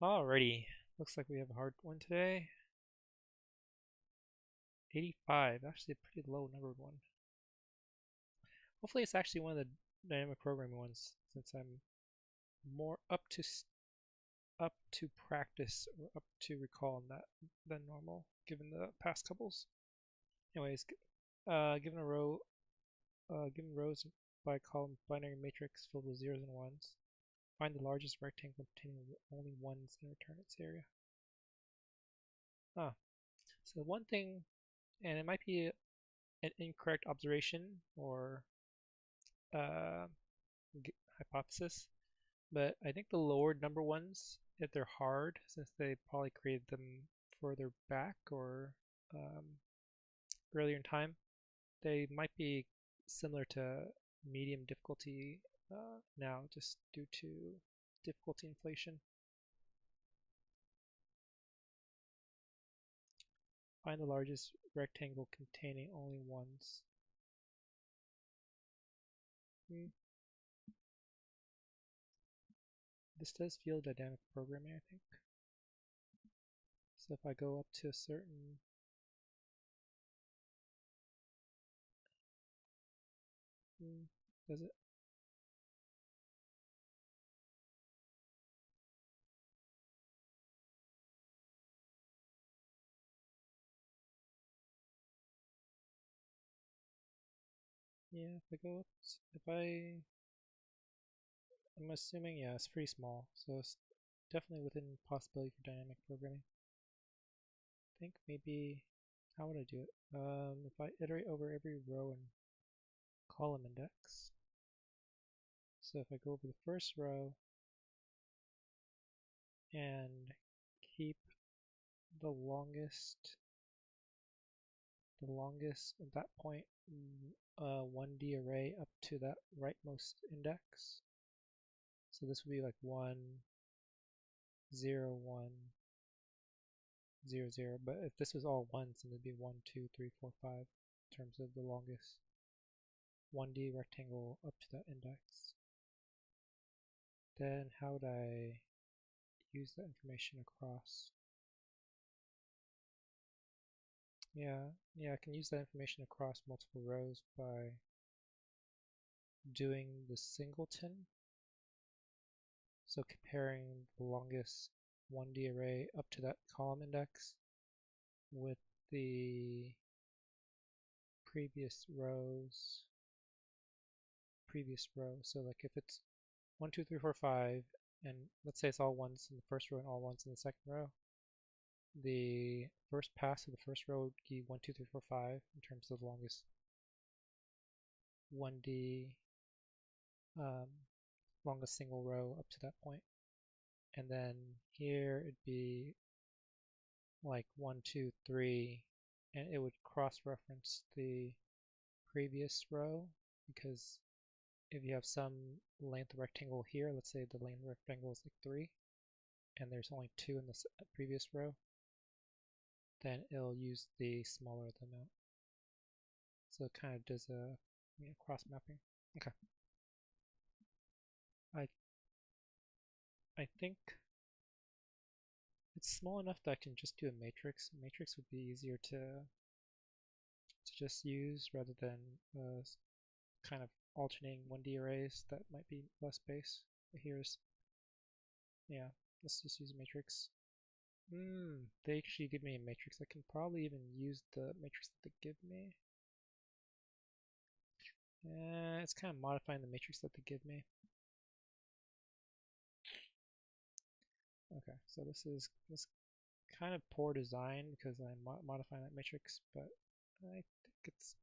Alrighty, looks like we have a hard one today. 85, actually a pretty low numbered one. Hopefully it's actually one of the dynamic programming ones, since I'm more up to practice or up to recall in that than normal, given the past couples. Anyways, given rows by column binary matrix filled with zeros and ones, find the largest rectangle containing only ones and return its area. So one thing, and it might be an incorrect observation or uh, hypothesis, but I think the lower number ones, if they're hard, since they probably created them further back or um, earlier in time, they might be similar to medium difficulty now, just due to difficulty inflation. Find the largest rectangle containing only ones. This does feel dynamic programming, I think. So if I go up to a certain does it? Yeah, if I go up, I'm assuming, yeah, it's pretty small, so it's definitely within possibility for dynamic programming. I think maybe, how would I do it? If I iterate over every row and column index. So if I go over the first row and keep the longest at that point 1D array up to that rightmost index. So this would be like 1, 0, 1, 0, 0. But if this was all ones, then it'd be 1, 2, 3, 4, 5 in terms of the longest 1D rectangle up to that index. Then how would I use that information across? Yeah, I can use that information across multiple rows by doing the singleton. So comparing the longest 1D array up to that column index with the previous row. So like if it's 1, 2, 3, 4, 5, and let's say it's all ones in the first row and all ones in the second row, the first pass of the first row would be 1, 2, 3, 4, 5 in terms of the longest 1D longest single row up to that point. And then here it'd be like 1, 2, 3, and it would cross-reference the previous row, because if you have some length rectangle here, let's say the length rectangle is like 3, and there's only 2 in the previous row, then it'll use the smaller of the amount. So it kind of does a cross mapping. Okay. I think it's small enough that I can just do a matrix. A matrix would be easier to just use rather than kind of alternating 1D arrays that might be less space. But yeah, let's just use a matrix. They actually give me a matrix. I can probably even use the matrix that they give me. It's kind of modifying the matrix that they give me. Okay, so this kind of poor design because I'm modifying that matrix, but I think it's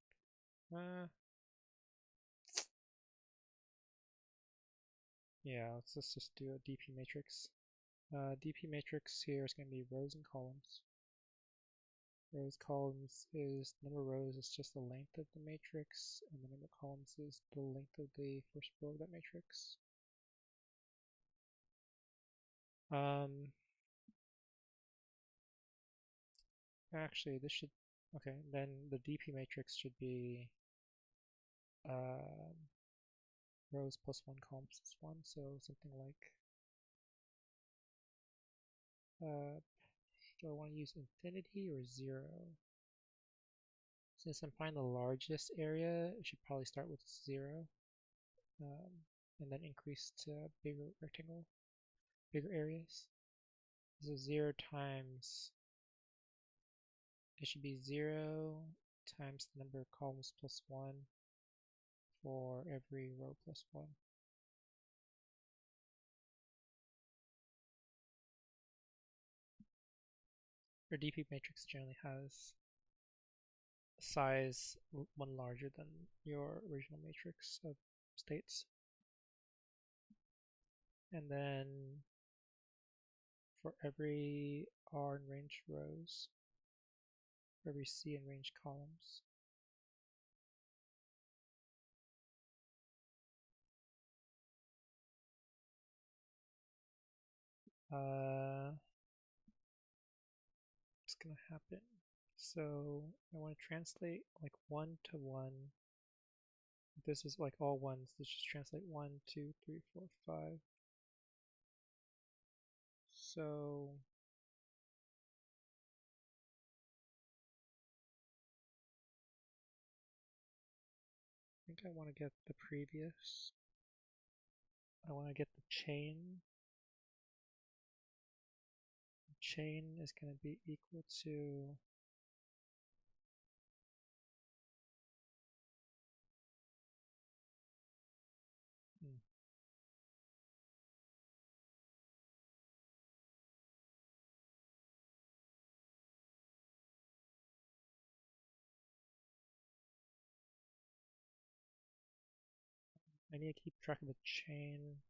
yeah, let's just do a DP matrix. DP matrix here is going to be rows and columns. Rows, columns is number of rows is just the length of the matrix, and the number of columns is the length of the first row of that matrix. Actually, this should, okay, then the DP matrix should be rows plus 1, columns plus 1, so something like Do I want to use infinity or 0? Since I'm finding the largest area, it should probably start with 0, um, and then increase to bigger rectangle, bigger areas. So 0 times, it should be 0 times the number of columns plus 1 for every row plus 1. Your DP matrix generally has size 1 larger than your original matrix of states. And then for every R in range rows, for every C in range columns, what's going to happen? So I want to translate like 1 to 1. This is like all ones. Let's just translate 1, 2, 3, 4, 5. So I think I want to get the previous. I want to get the chain. The chain is going to be equal to I need to keep track of the chain.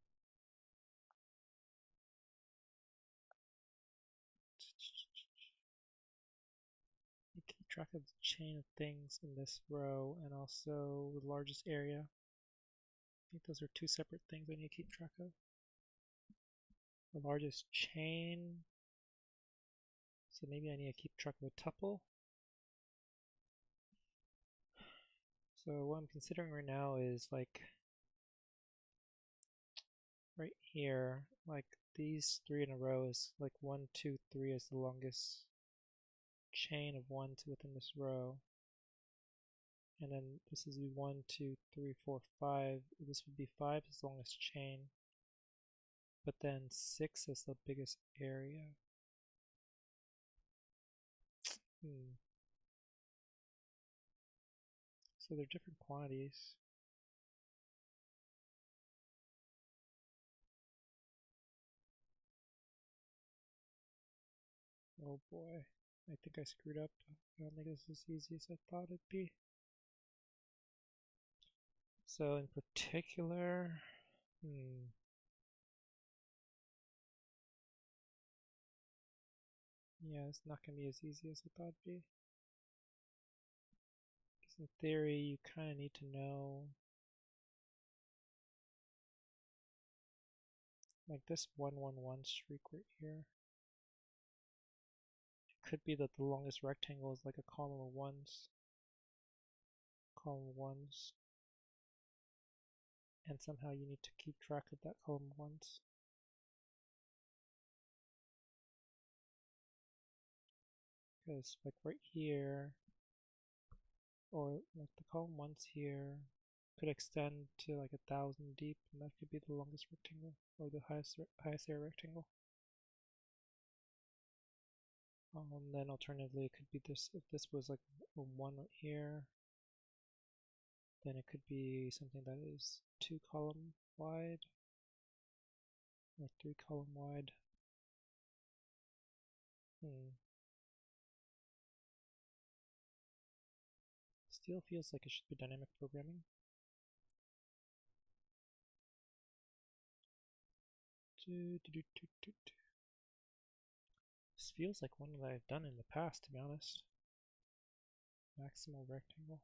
Keep track of the chain of things in this row and also the largest area. I think those are two separate things I need to keep track of. The largest chain. So maybe I need to keep track of a tuple. So what I'm considering right now is like right here, like these 3 in a row is like 1, 2, 3 is the longest chain of ones within this row. And then this is 1, 2, 3, 4, 5. This would be 5 as the longest chain. But then 6 is the biggest area. So they're different quantities. Oh boy, I think I screwed up. I don't think this is as easy as I thought it'd be. So in particular, yeah, it's not going to be as easy as I thought it'd be. Because in theory, you kind of need to know, like this 111 streak right here. It could be that the longest rectangle is like a column of ones. And somehow you need to keep track of that column of ones. Because like right here, or like the column ones here, could extend to like 1,000 deep, and that could be the longest rectangle, or the highest area rectangle. Then alternatively, it could be this. If this was like a 1 right here, then it could be something that is 2 column wide, or 3 column wide. Still feels like it should be dynamic programming. This feels like one that I've done in the past, to be honest. Maximal rectangle.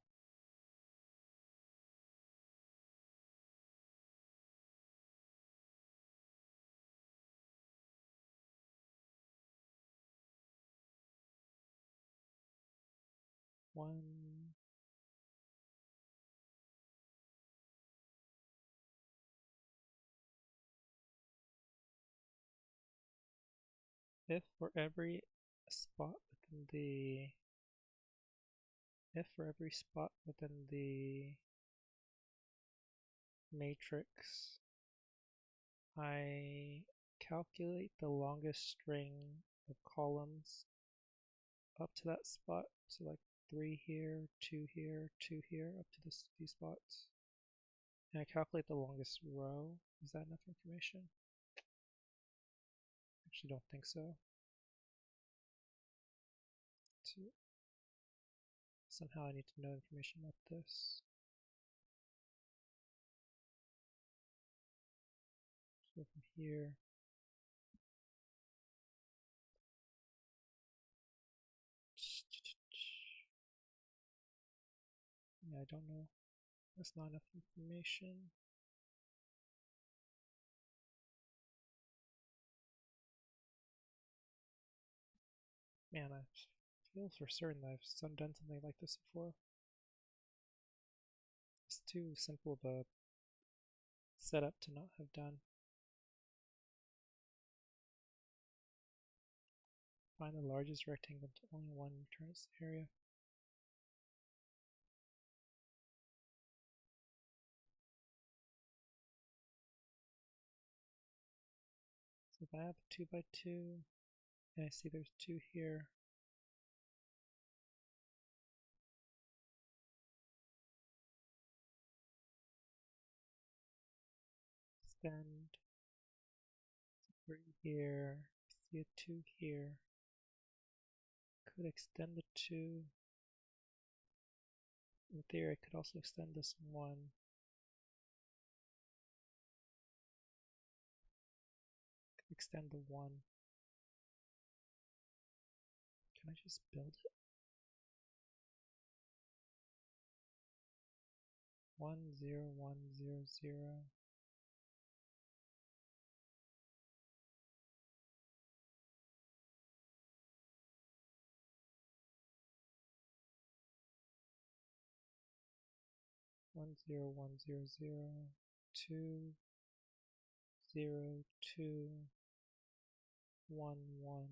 One. if for every spot within the matrix I calculate the longest string of columns up to that spot, so like 3 here, 2 here, 2 here, up to these spots. And I calculate the longest row. Is that enough information? Actually don't think so. Somehow I need to know information about this. So from here, yeah, I don't know. That's not enough information. Man, I feel for certain that I've done something like this before. It's too simple of a setup to not have done. Find the largest rectangle to only one return its area. So if I have a 2 by 2, and I see there's 2 here, extend 3 here, see a 2 here, could extend the 2. In theory, I could also extend this 1. Could extend the 1. Can I just build it? 1 0 1 0 0. One zero one zero zero 2 0 2 1 1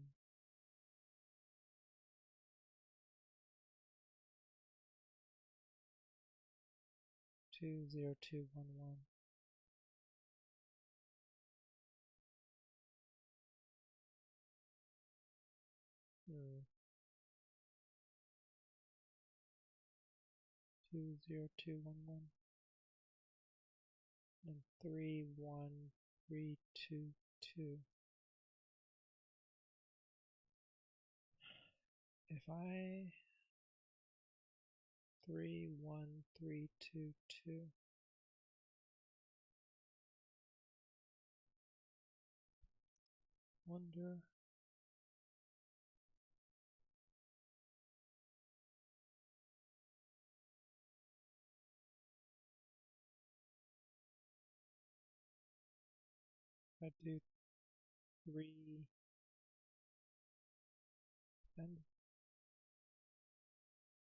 2 0 2 1 1. 2 0 2 1 1 and 3 1 3 2 2. If I 3 1 3 2 2, wonder if I do 3 and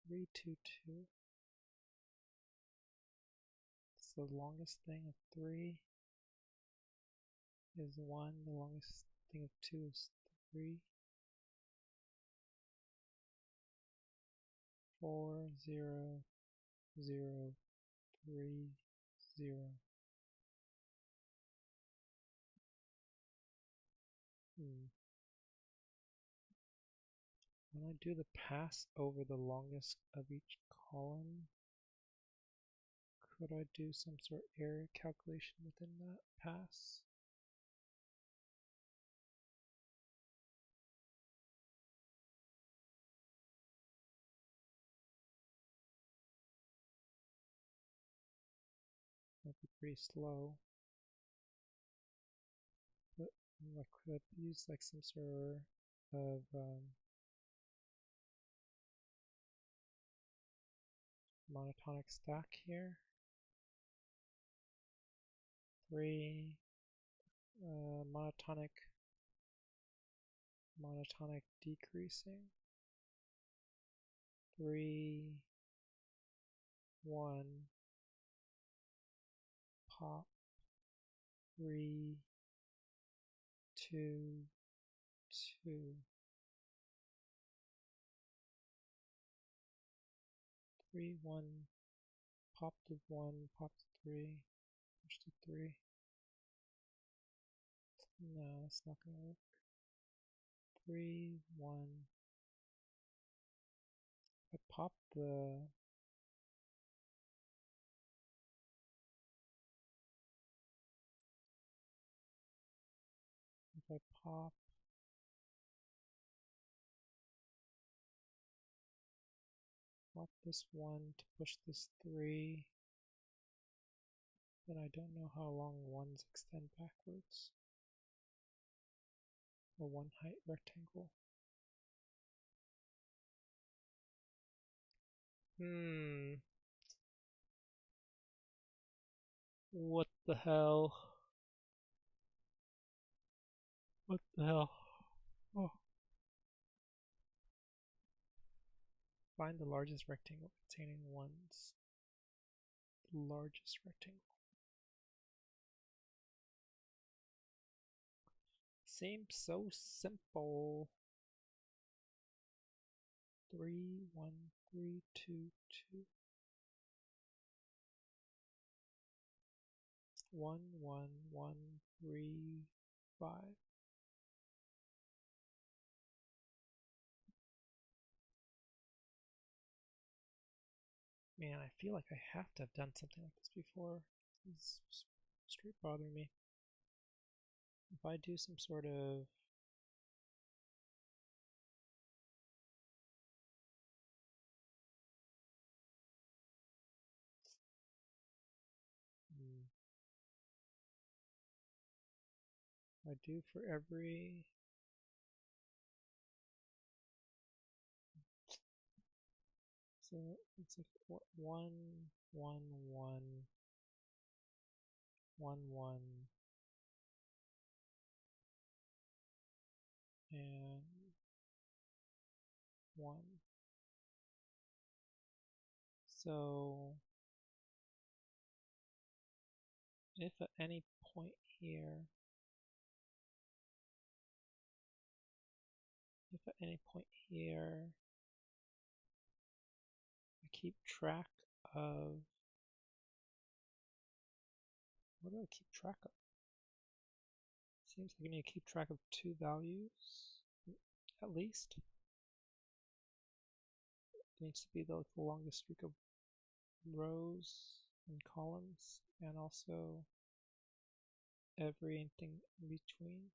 3 2 2. It's the longest thing of 3 is 1, the longest thing of 2 is 3. 4 0 0 3 0. When I do the pass over the longest of each column, could I do some sort of area calculation within that pass? That'd be pretty slow. But I could use like some sort of monotonic stack here. 3 monotonic decreasing. 3 1 pop. 3 2 2, 3, 1, pop to 1, pop to 3, push to 3. No, it's not going to work. 3, 1. I pop the if I pop this 1 to push this 3, then I don't know how long 1s extend backwards. A 1 height rectangle. What the hell? What the hell? Oh. Find the largest rectangle containing 1s. The largest rectangle. Seems so simple. 3, 1, 3, 2, 2. 1, 1, 1, 3, 5. Man, I feel like I have to have done something like this before. It's straight bothering me. If I do some sort of I do for every so it's like 1, 1, 1, 1, 1, and 1. So if at any point here, I keep track of, what do I keep track of? Seems like I need to keep track of 2 values, at least. It needs to be the longest streak of rows and columns, and also everything in between.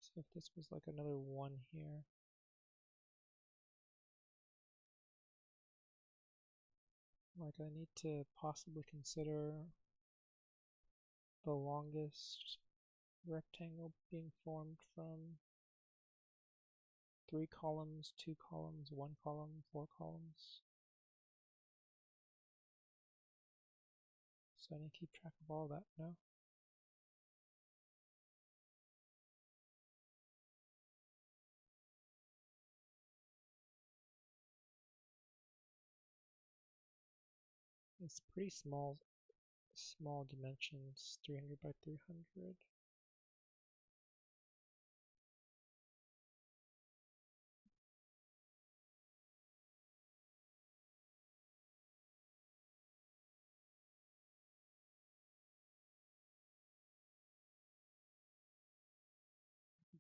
So if this was like another 1 here, like I need to possibly consider the longest rectangle being formed from 3 columns, 2 columns, 1 column, 4 columns. So I need to keep track of all that now. It's pretty small dimensions, 300 by 300.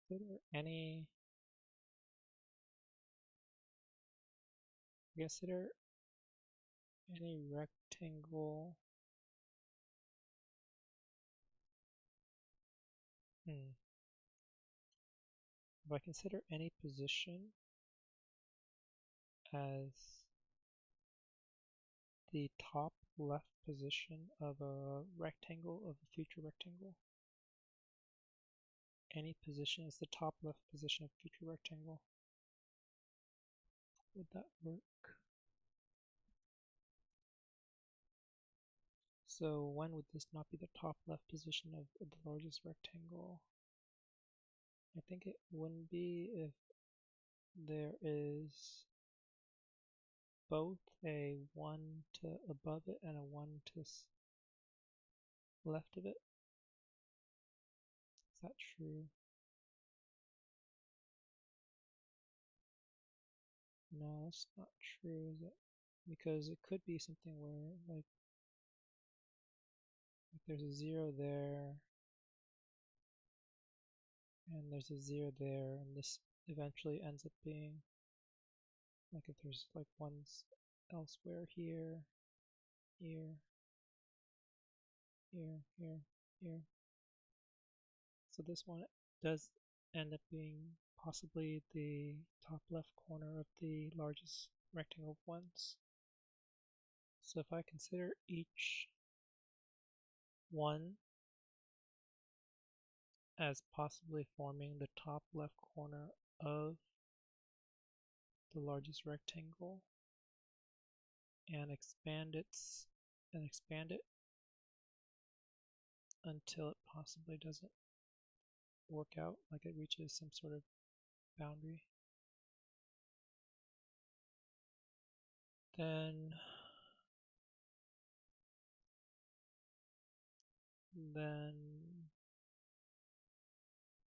Consider any rectangle. If I consider any position as the top left position of a rectangle, of a future rectangle, any position is the top left position of a future rectangle, would that work? So when would this not be the top left position of the largest rectangle? I think it wouldn't be if there is both a 1 to above it and a 1 to left of it. Is that true? No, that's not true, is it? Because it could be something where like there's a 0 there and there's a 0 there, and this eventually ends up being like if there's like ones elsewhere here, here, here, here, here. So this one does end up being possibly the top left corner of the largest rectangle of ones. So if I consider each one as possibly forming the top left corner of the largest rectangle and expand it until it possibly doesn't work out, like it reaches some sort of boundary, then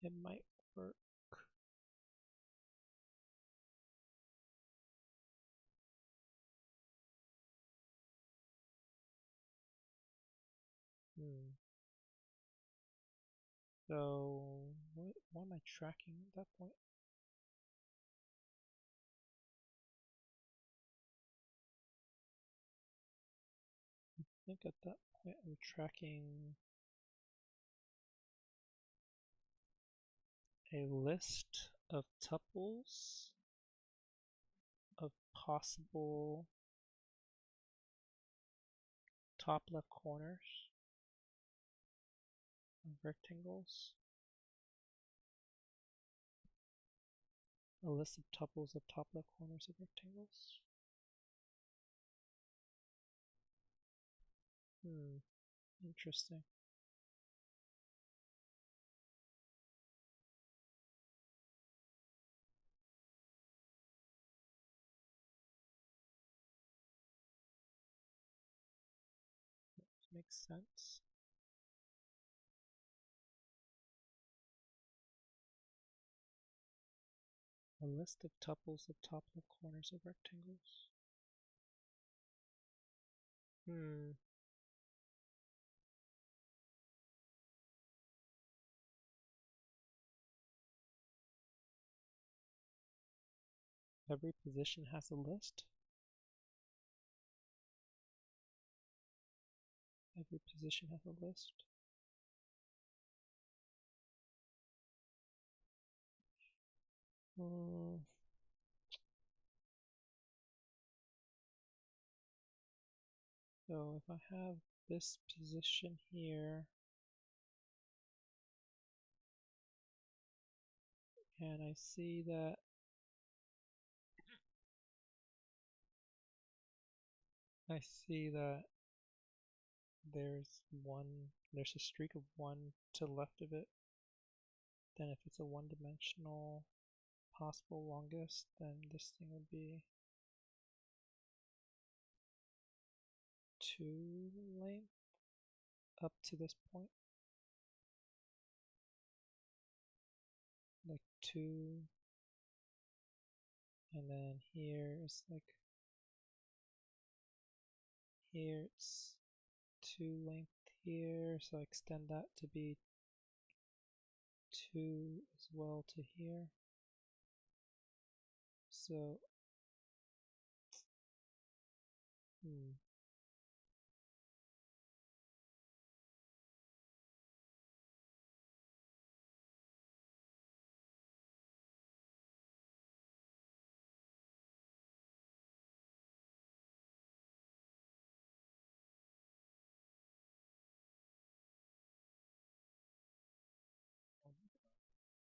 it might work. So what am I tracking at that point? I think at that point I'm tracking a list of tuples of possible top left corners of rectangles. A list of tuples of top left corners of rectangles. Interesting. Makes sense. A list of tuples of top left corners of rectangles. Every position has a list. Every position has a list. So if I have this position here, and I see that there's a streak of 1 to the left of it, then if it's a one-dimensional possible longest, then this thing would be 2 length up to this point. Like 2, and then here is like, here it's 2 length here, so I extend that to be 2 as well to here. So,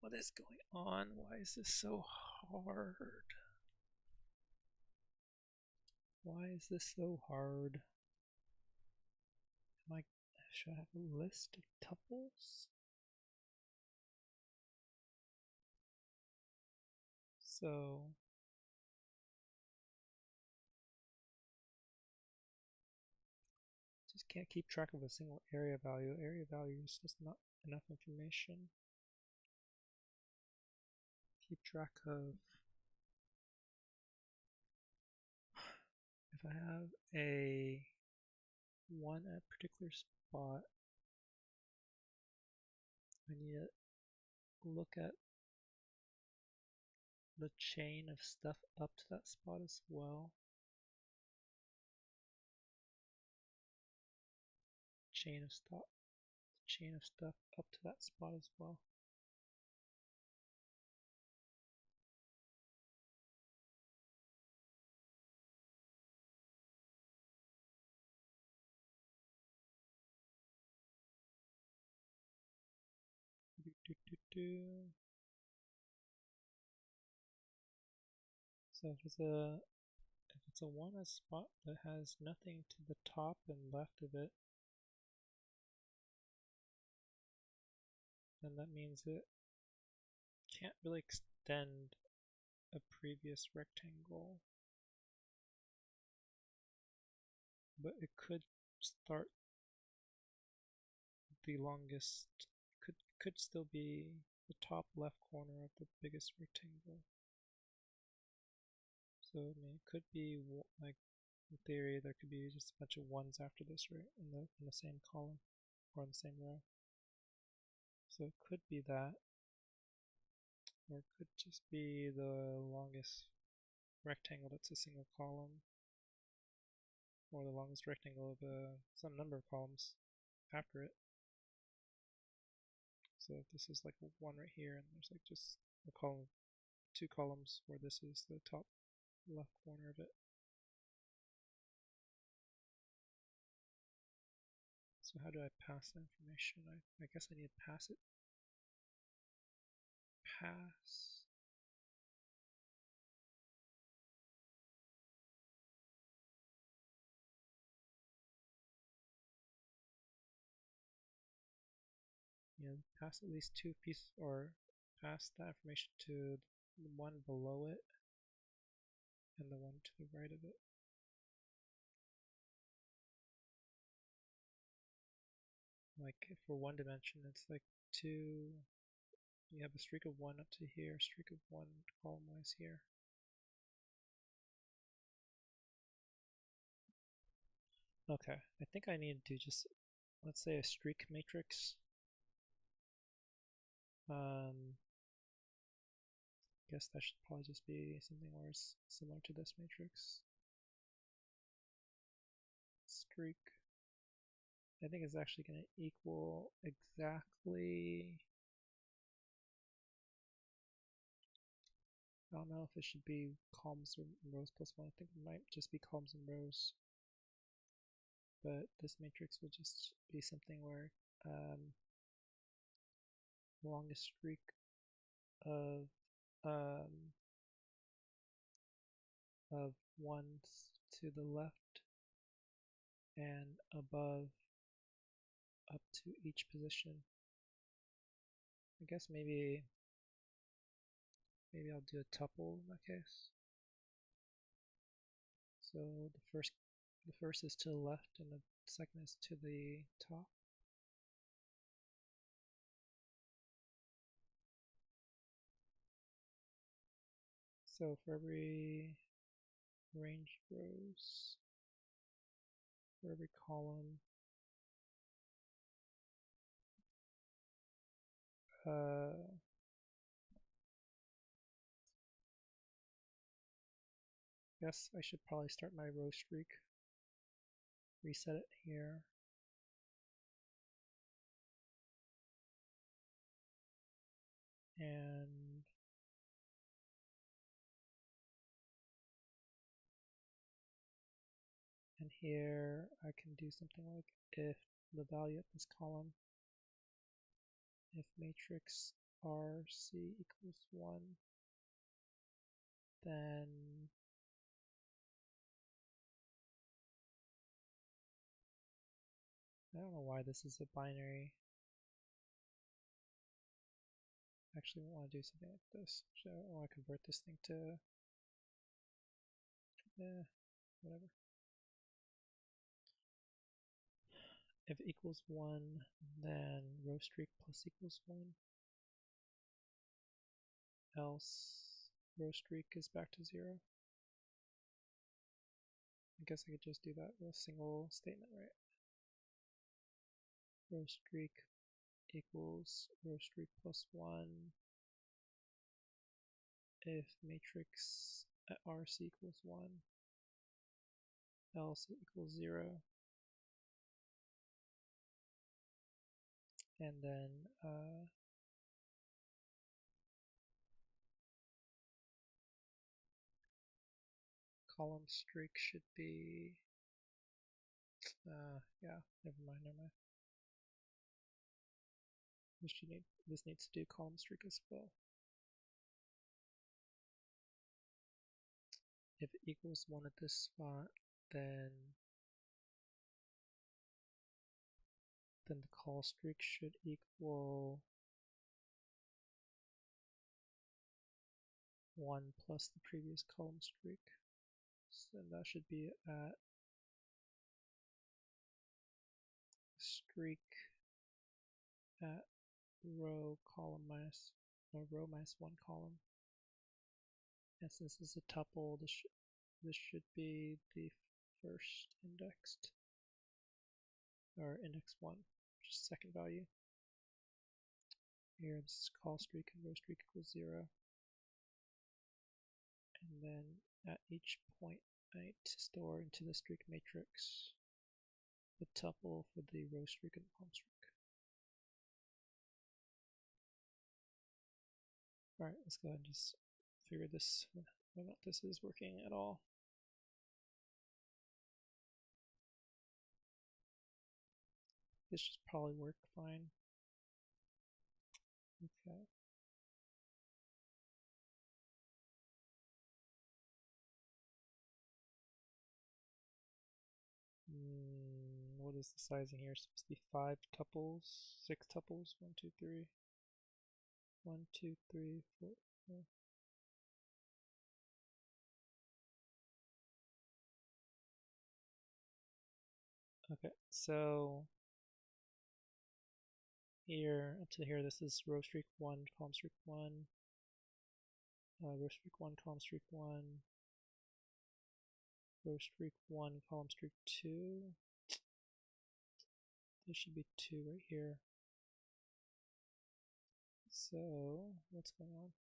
what is going on? Why is this so hard? Why is this so hard? Should I have a list of tuples? So just can't keep track of a single area value. Area value is just not enough information. Keep track of if I have a 1 at a particular spot, I need to look at the chain of stuff up to that spot as well. Chain of stuff up to that spot as well. So if it's a one a spot that has nothing to the top and left of it, then that means it can't really extend a previous rectangle, but it could start the longest, could still be the top left corner of the biggest rectangle. So I mean, it could be like, in theory, there could be just a bunch of ones after this, right, in the same column or in the same row. So it could be that, or it could just be the longest rectangle that's a single column, or the longest rectangle of some number of columns after it. So if this is like one right here, and there's like just a column, 2 columns where this is the top left corner of it. So how do I pass the information? I guess I need to pass it. Pass. Yeah, pass at least 2 pieces, or pass that information to the one below it and the one to the right of it. Like for one dimension, it's like 2, you have a streak of 1 up to here, streak of 1 column-wise here. Okay, I think I need to just, let's say a streak matrix. Guess that should probably just be something where it's similar to this matrix. Streak. I think it's actually going to equal exactly, I don't know if it should be columns or rows plus 1. I think it might just be columns and rows. But this matrix will just be something where the longest streak of ones to the left and above up to each position. I guess maybe I'll do a tuple in that case. So the first is to the left and the second is to the top. So for every range rows, for every column, guess I should probably start my row streak, reset it here, and here I can do something like if the value of this column, if matrix RC equals 1, then I don't know why this is a binary. Actually, I want to do something like this. So I want to convert this thing to, whatever. If it equals 1, then row streak plus equals 1. Else row streak is back to 0. I guess I could just do that with a single statement, right? Row streak equals row streak plus 1 if matrix at RC equals 1, else it equals 0. And then column streak should be, yeah, never mind. This needs to do column streak as well. If it equals 1 at this spot, then the call streak should equal 1 plus the previous column streak. So that should be at streak at row minus 1 column. And since this is a tuple, this should be the first indexed, or index 1, which is second value. Here this is call streak and row streak equals 0. And then at each point I need to store into the streak matrix the tuple for the row streak and column streak. Alright, let's go ahead and just figure this, whether or not this is working at all. This should probably work fine. Okay. What is the sizing here? It's supposed to be 5 tuples, 6 tuples, 1, 2, 3. 1, 2, 3, 4, 5. Okay, so here to here, this is row streak 1, column streak 1, row streak 1, column streak 1, row streak 1, column streak 2. There should be 2 right here. So what's going on?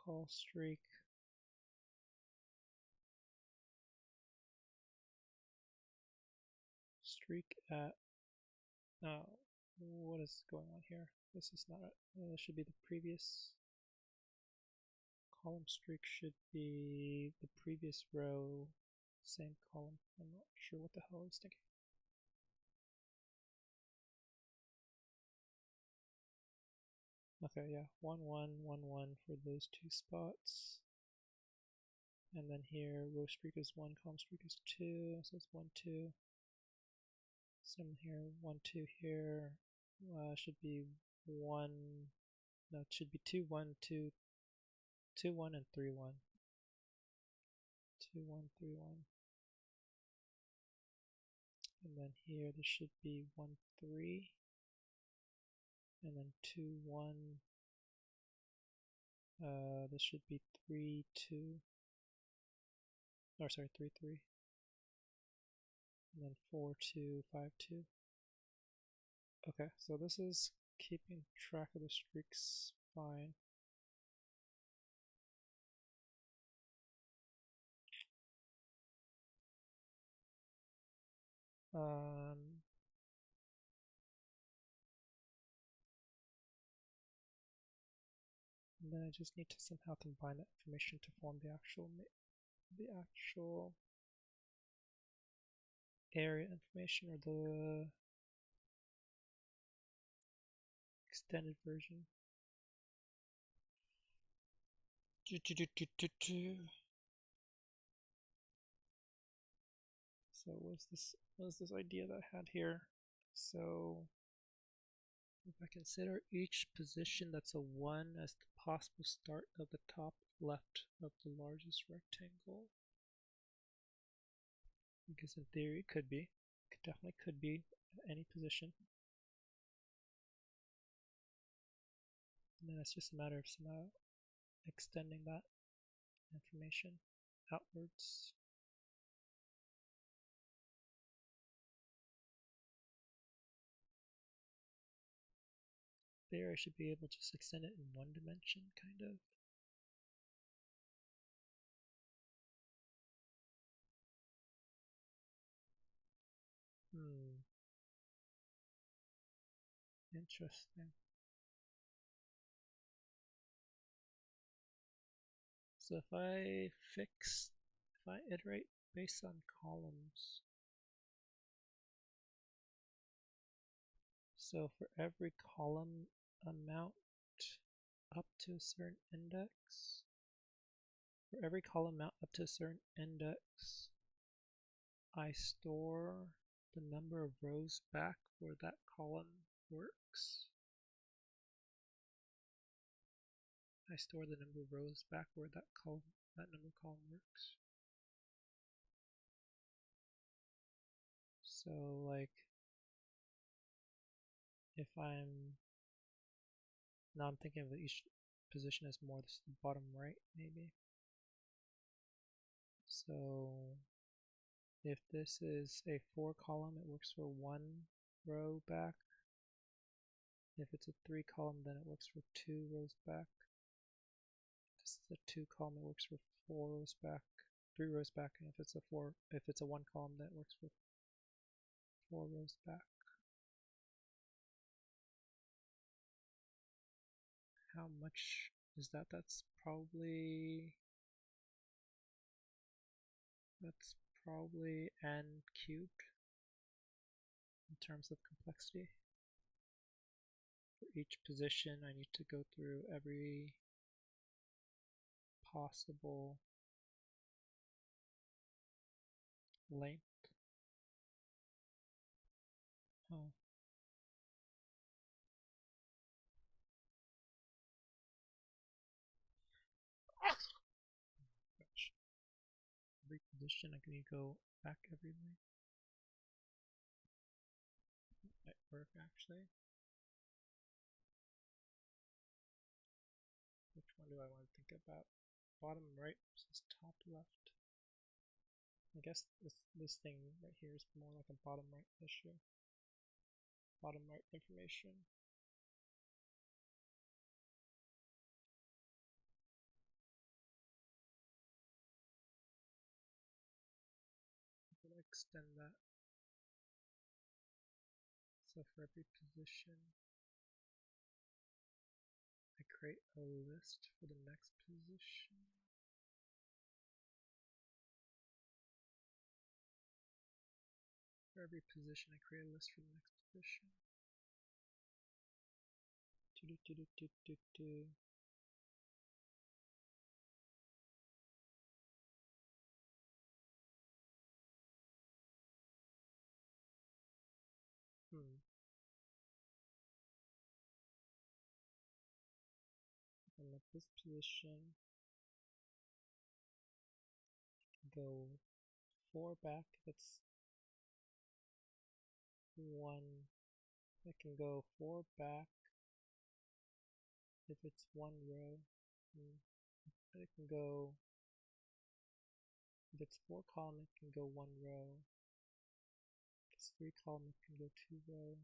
Call streak. Streak at, oh, what is going on here? This is not, this should be the previous. Column streak should be the previous row, same column. I'm not sure what the hell I was thinking. Okay, yeah, 1, 1, 1, 1 for those 2 spots. And then here, row streak is 1, column streak is 2, so it's 1, 2. Same here, 1, 2 here. Should be 1, no, it should be 2, 1, 2, 2, 1, and 3, 1. 2, 1, 3, 1. And then here, this should be 1, 3. And then 2, 1. This should be 3, 2. Or sorry, 3, 3. And then 4, 2, 5, 2. Okay, so this is keeping track of the streaks fine. And then I just need to somehow combine that information to form the actual area information, or the extended version. So what is this idea that I had here? So if I consider each position that's a 1 as the possible start of the top left of the largest rectangle, because in theory it could be, definitely could be at any position. And then it's just a matter of somehow extending that information. outwards. There, I should be able to just extend it in one dimension, kind of. Interesting. So if I iterate based on columns, so for every column amount up to a certain index, for every column amount up to a certain index, I store the number of rows back where that column works. I store the number of rows back where that number of column works. So like if now I'm thinking of each position as more this is the bottom right maybe. So if this is a 4 column, it works for 1 row back. If it's a 3 column, then it works for 2 rows back. If this is a 2 column, it works for 4 rows back, 3 rows back, and if it's a 1 column, then it works for 4 rows back. How much is that? That's probably n cubed in terms of complexity. For each position, I need to go through every possible length. Oh. Gosh. Every position, I can go back every length. Might work actually. Which one do I want to think about? Bottom right versus top left. I guess this thing right here is more like a bottom right issue. Bottom right information. I'm gonna extend that. So for every position, I create a list for the next position. For every position, I create a list for the next position. And at this position, go 4 back if it's 1. I can go 4 back if it's 1 row. I can go, if it's 4 column, it can go 1 row. If it's 3 column, it can go 2 row.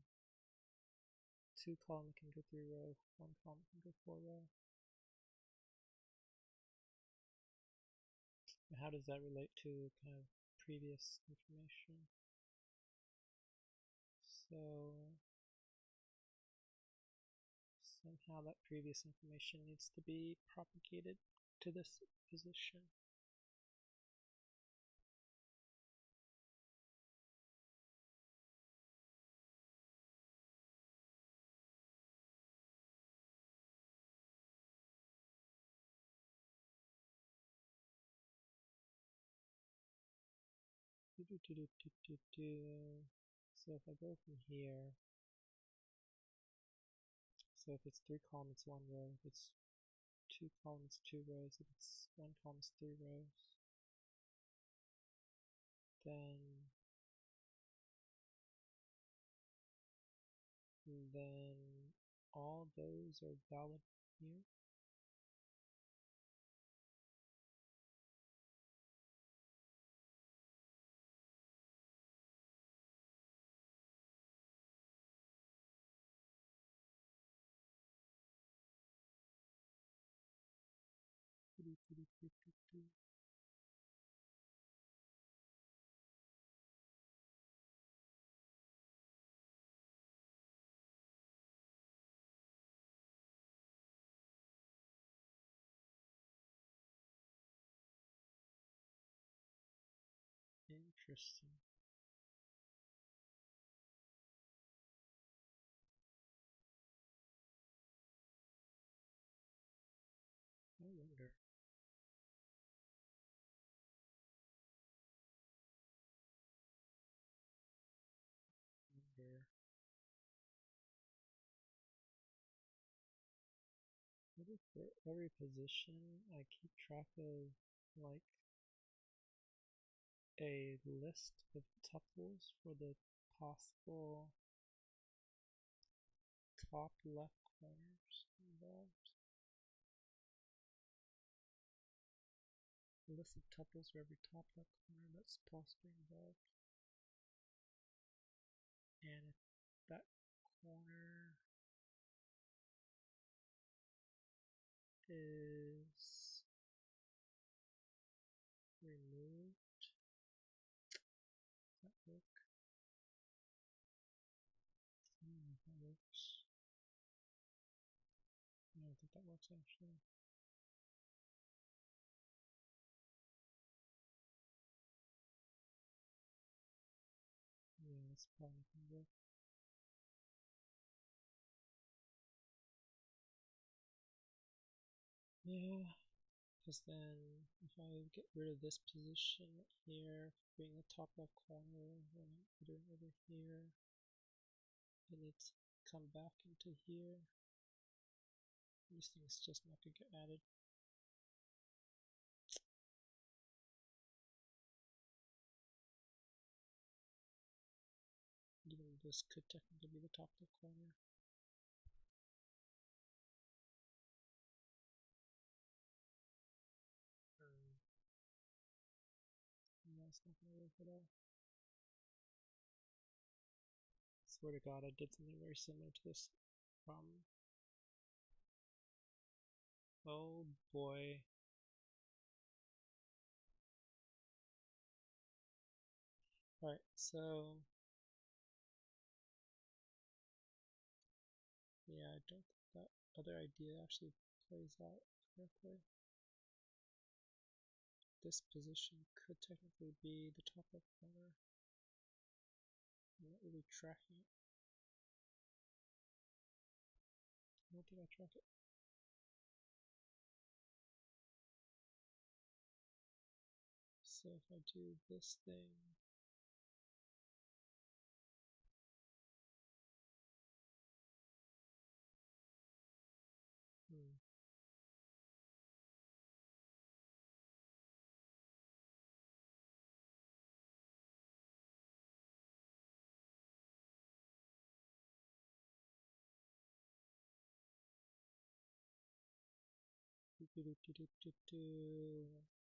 2 column can go 3 row. 1 column can go 4 row. And how does that relate to kind of previous information? So somehow that previous information needs to be propagated to this position. So if I go from here, so if it's 3 columns, it's 1 row. If it's 2 columns, 2 rows. If it's 1 column, it's 3 rows. Then all those are valid here. Interesting. I wonder. Wonder. What if for every position I keep track of like a list of tuples for the possible top left corners involved? A list of tuples for every top left corner that's possibly involved. And if that corner is removed, does that work? I don't know if that works. I don't think that works actually. Yeah, that's probably not gonna work. Yeah, because then if I get rid of this position here, being the top left corner, when I'm putting it over here, I need to come back into here. This thing's just not gonna get added. Even this could technically be the top left corner. No, it's not gonna work at all. Swear to God, I did something very similar to this problem. Oh boy. Alright, so yeah, I don't think that other idea actually plays out correctly. This position could technically be the top left corner. I'm not really tracking it. I don't think I track it. So if I do this thing,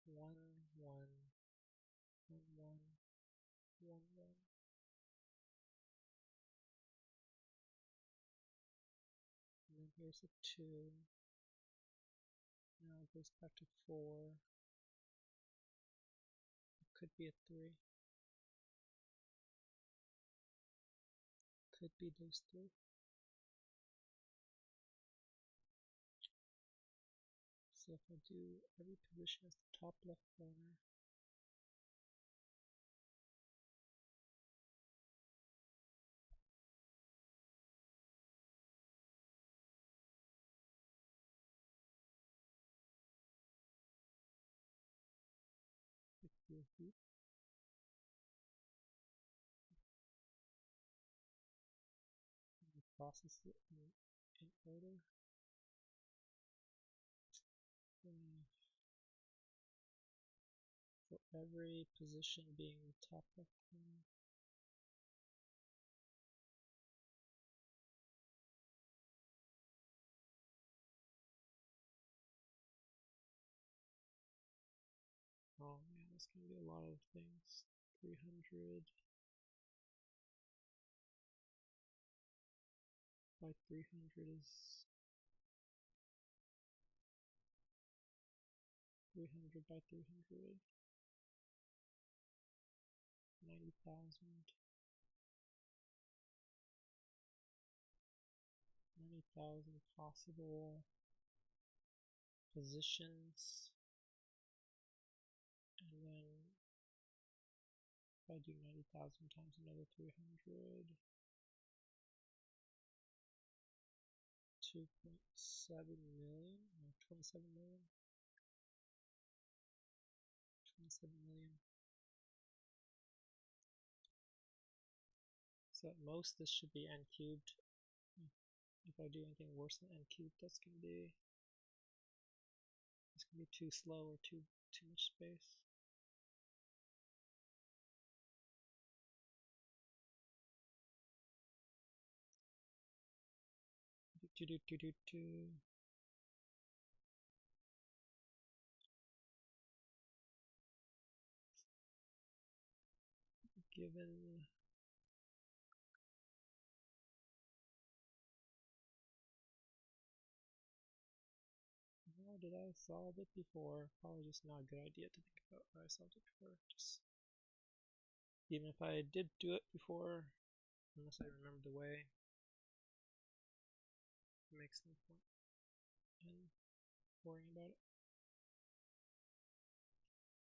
one, one, one, one, one, one. And then here's a 2. Now it goes back to 4. It could be a 3. Could be those 3. So if I do every position as the top left corner, it will heap. And process it in order. For every position being the top left corner. Oh man, that's gonna be a lot of things. 300 by 300 is 300 by 300. 90,000. 90,000 possible positions. And then if I do 90,000 times another 300, 2.7 million, no, 27 million. 27 million. So at most this should be n cubed. If I do anything worse than n cubed, it's gonna be too slow or too much space. Given how did I solve it before? Probably just not a good idea to think about how I solved it before. Just even if I did do it before, unless I remember the way, it makes no point in worrying about it.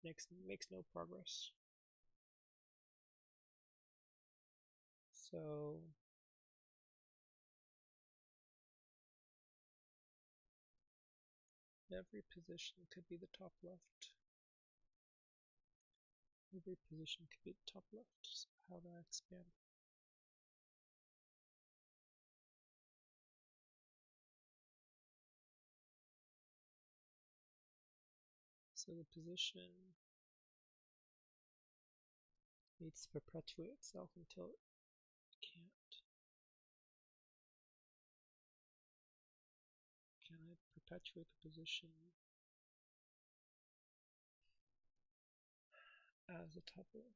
Makes no progress. So every position could be the top left. Every position could be the top left. So how do I expand? So the position needs to perpetuate itself until it can't. Can I perpetuate the position as a tuple?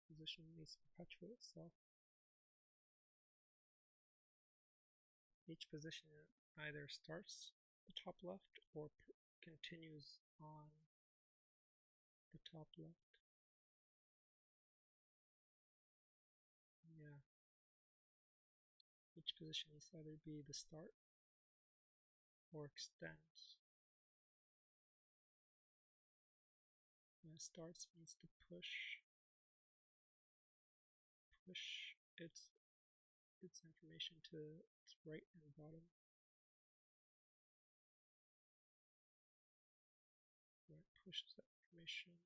Position needs to perpetuate itself. Each position either starts the top left or continues on the top left. Yeah. Each position needs to either be the start or extends. When it starts, it needs to push its information to its right and bottom. When it pushes that information,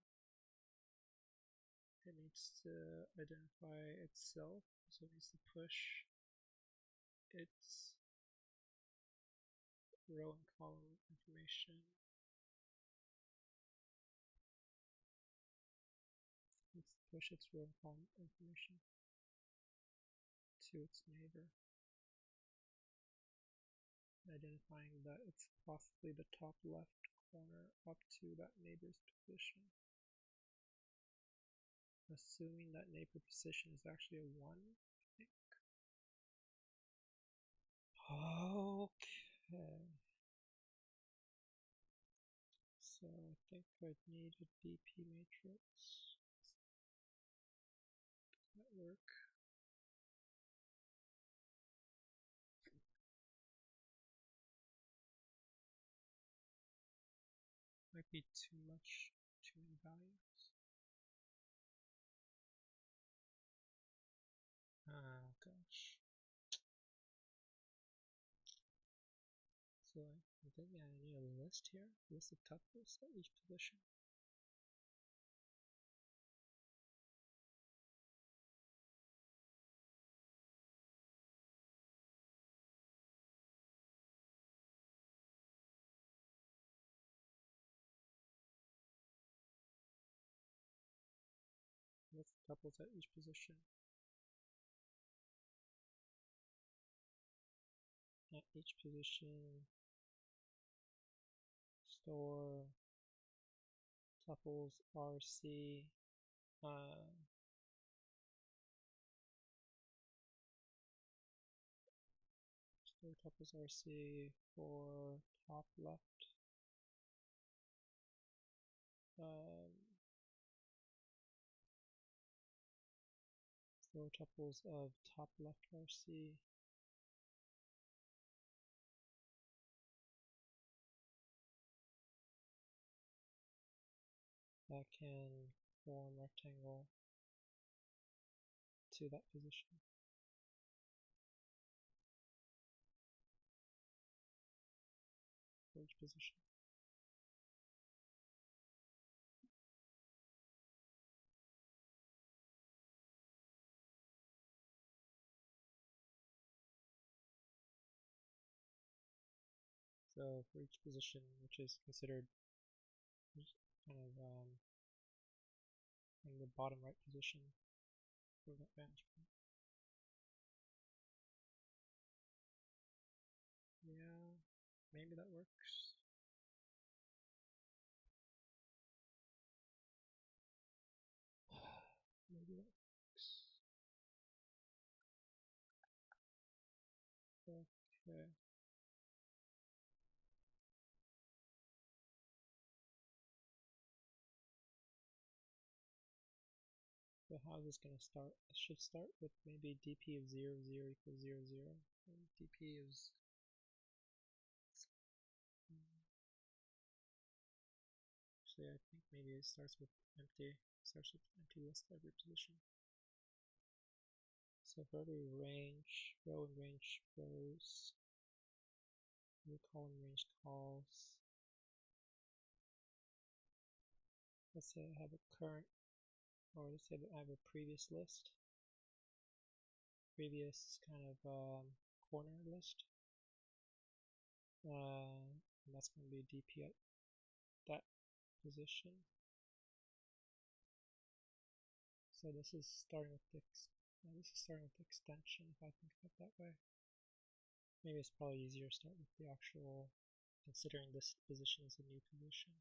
it needs to identify itself, so it needs to push its row and column information. It needs to push its row and column information to its neighbor, identifying that it's possibly the top left corner up to that neighbor's position. Assuming that neighbor position is actually a 1, I think. Okay. So I think I'd need a DP matrix. Does that work? Might be too many values. Oh gosh. So I'm thinking I need a list here, list of tuples at each position. List of tuples at each position. At each position, store tuples RC store tuples RC for top left. Store tuples of top left RC. That can form rectangle to that position. For each position. So for each position, which is considered kind of in the bottom right position for that vantage point. Yeah, maybe that works. Maybe that works. Okay. So how is this going to start? It should start with maybe dp of 0, 0 equals 0, 0. And dp is actually, I think maybe it starts with empty list every position. So for every range, row and range rows, every column range calls. Let's say I have a current, or let's say that I have a previous list, previous kind of corner list. And that's going to be dp at that position. So this is starting with the extension, if I think of it that way. Maybe it's probably easier to start with the actual, considering this position is a new position.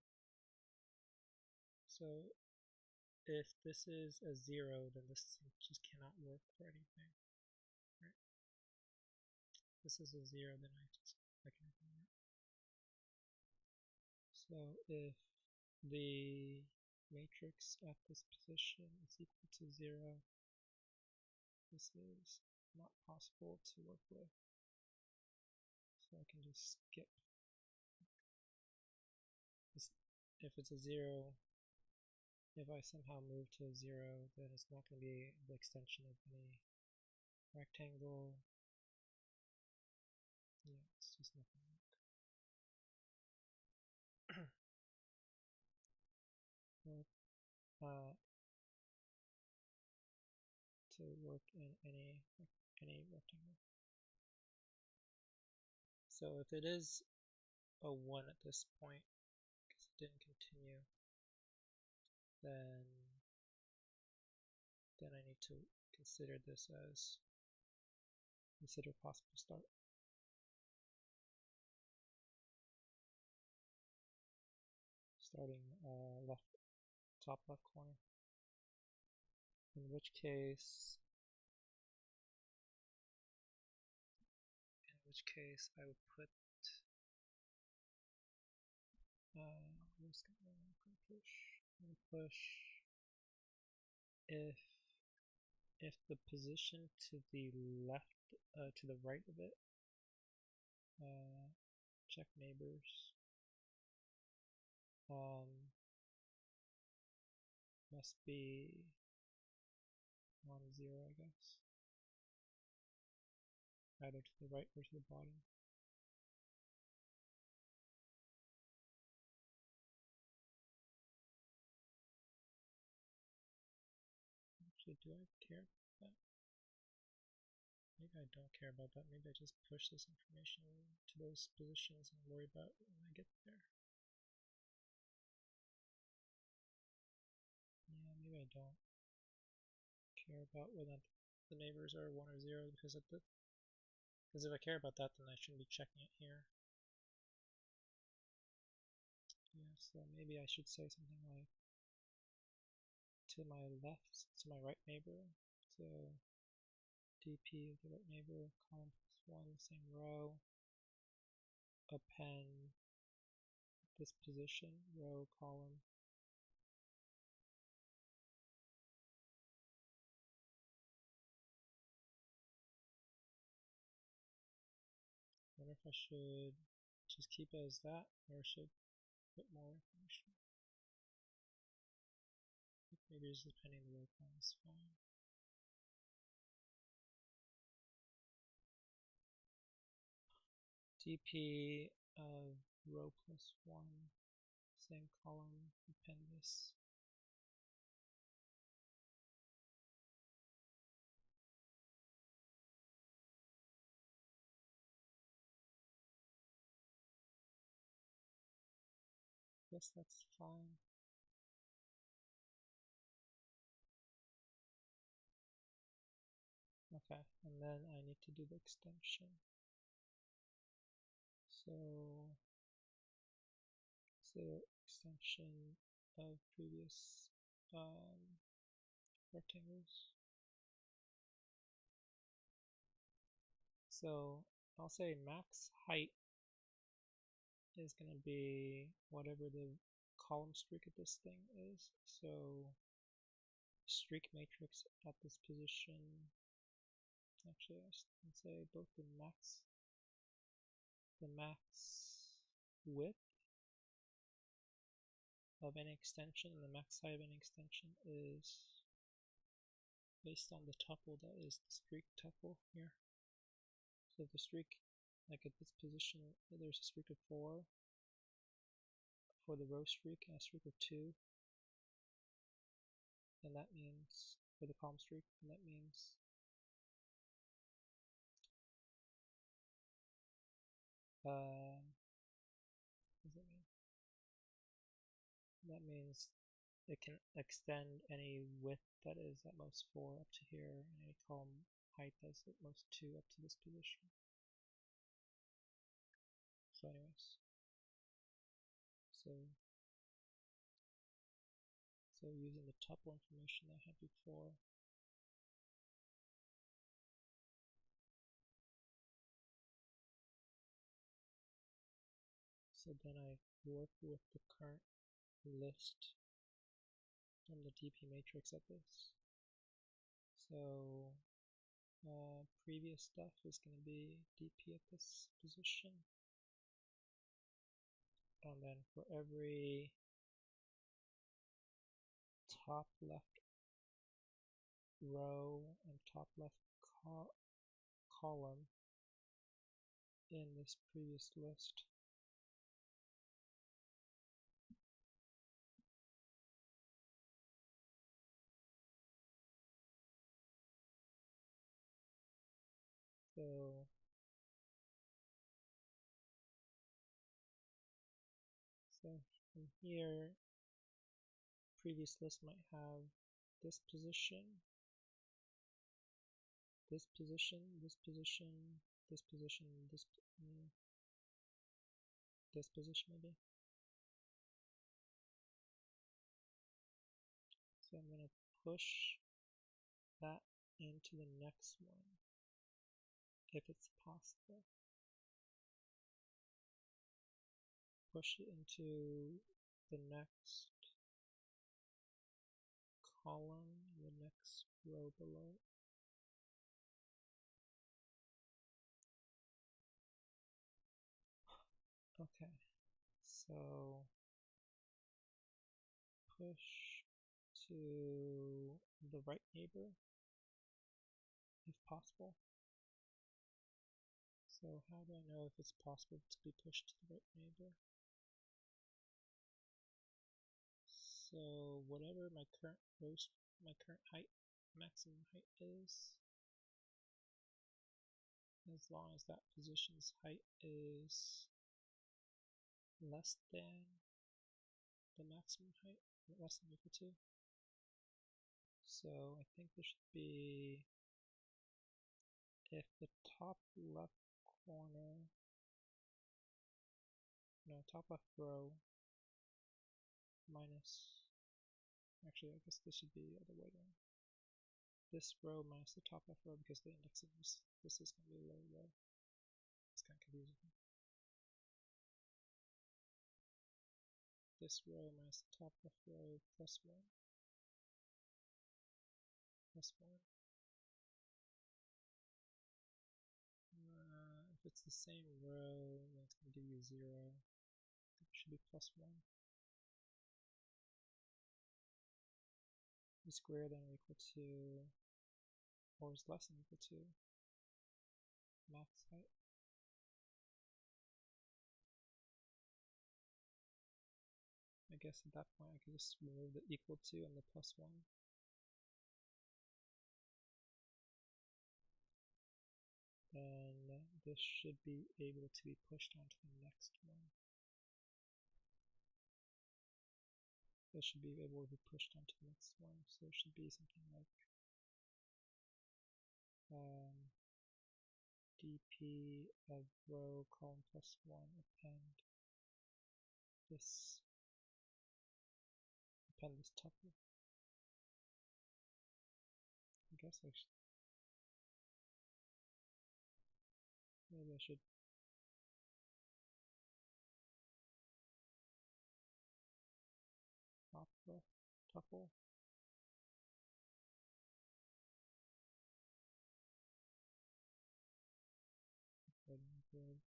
So if this is a 0, then this just cannot work for anything, right? This is a 0, then I can ignore it. So if the matrix at this position is equal to 0, this is not possible to work with. So I can just skip this. If it's a 0, if I somehow move to a 0, then it's not going to be the extension of any rectangle. Yeah, it's just not going to work. To work in any rectangle. So if it is a 1 at this point, because it didn't continue, then I need to consider this as possible start. Starting top left corner. In which case I would put push if the position to the left to the right of it, check neighbors, must be 1, 0, I guess, either to the right or to the bottom. Actually, do I care about that? Maybe I don't care about that. Maybe I just push this information to those positions and worry about it when I get there. Yeah, maybe I don't care about whether the neighbors are 1 or 0, because if I care about that, then I shouldn't be checking it here. Yeah, So maybe I should say something like to my left, to my right neighbor. So dp of the right neighbor, column +1, same row, append this position, row, column. I wonder if I should just keep it as that, or should put more information. Maybe just appending the row column is fine. dp of row +1, same column, append this. Guess that's fine. Okay, and then I need to do the extension. So extension of previous rectangles. So I'll say max height is going to be whatever the column streak of this thing is. So streak matrix at this position. Actually, I can say both the max width of any extension and the max height of any extension is based on the tuple that is the streak tuple here. So the streak, like at this position, there's a streak of 4 for the row streak and a streak of 2. And that means, for the column streak, and that means what does that mean? That means it can extend any width that is at most 4 up to here, and any column height that is at most 2 up to this position. So anyways, so using the tuple information that I had before, so then I work with the current list from the dp matrix at this. So previous stuff is going to be dp at this position, and then for every top left row and top left column in this previous list, so from here, previous list might have this position, this position, this position, this position, this position maybe. So I'm going to push that into the next one, if it's possible. Push it into the next column, the next row below. Okay, so push to the right neighbor, if possible. So how do I know if it's possible to be pushed to the right neighbor? So whatever my current height, maximum height is, as long as that position's height is less than the maximum height, less than or equal to. So I think there should be, if the top left corner, no, top left row minus, actually I guess this should be the other way around. This row minus the top left row because the indexing this is going to be a low row. It's kind of confusing. This row minus the top left row plus 1. Plus 1. If it's the same row, then it's going to give you 0. I think it should be plus 1. Is greater than or equal to, or is less than or equal to max height. I guess at that point I could just remove the equal to and the plus 1. Then this should be able to be pushed onto the next one. This should be able to be pushed onto the next one, so it should be something like dp of row column plus 1 append this tuple. I guess maybe I should top left tuple.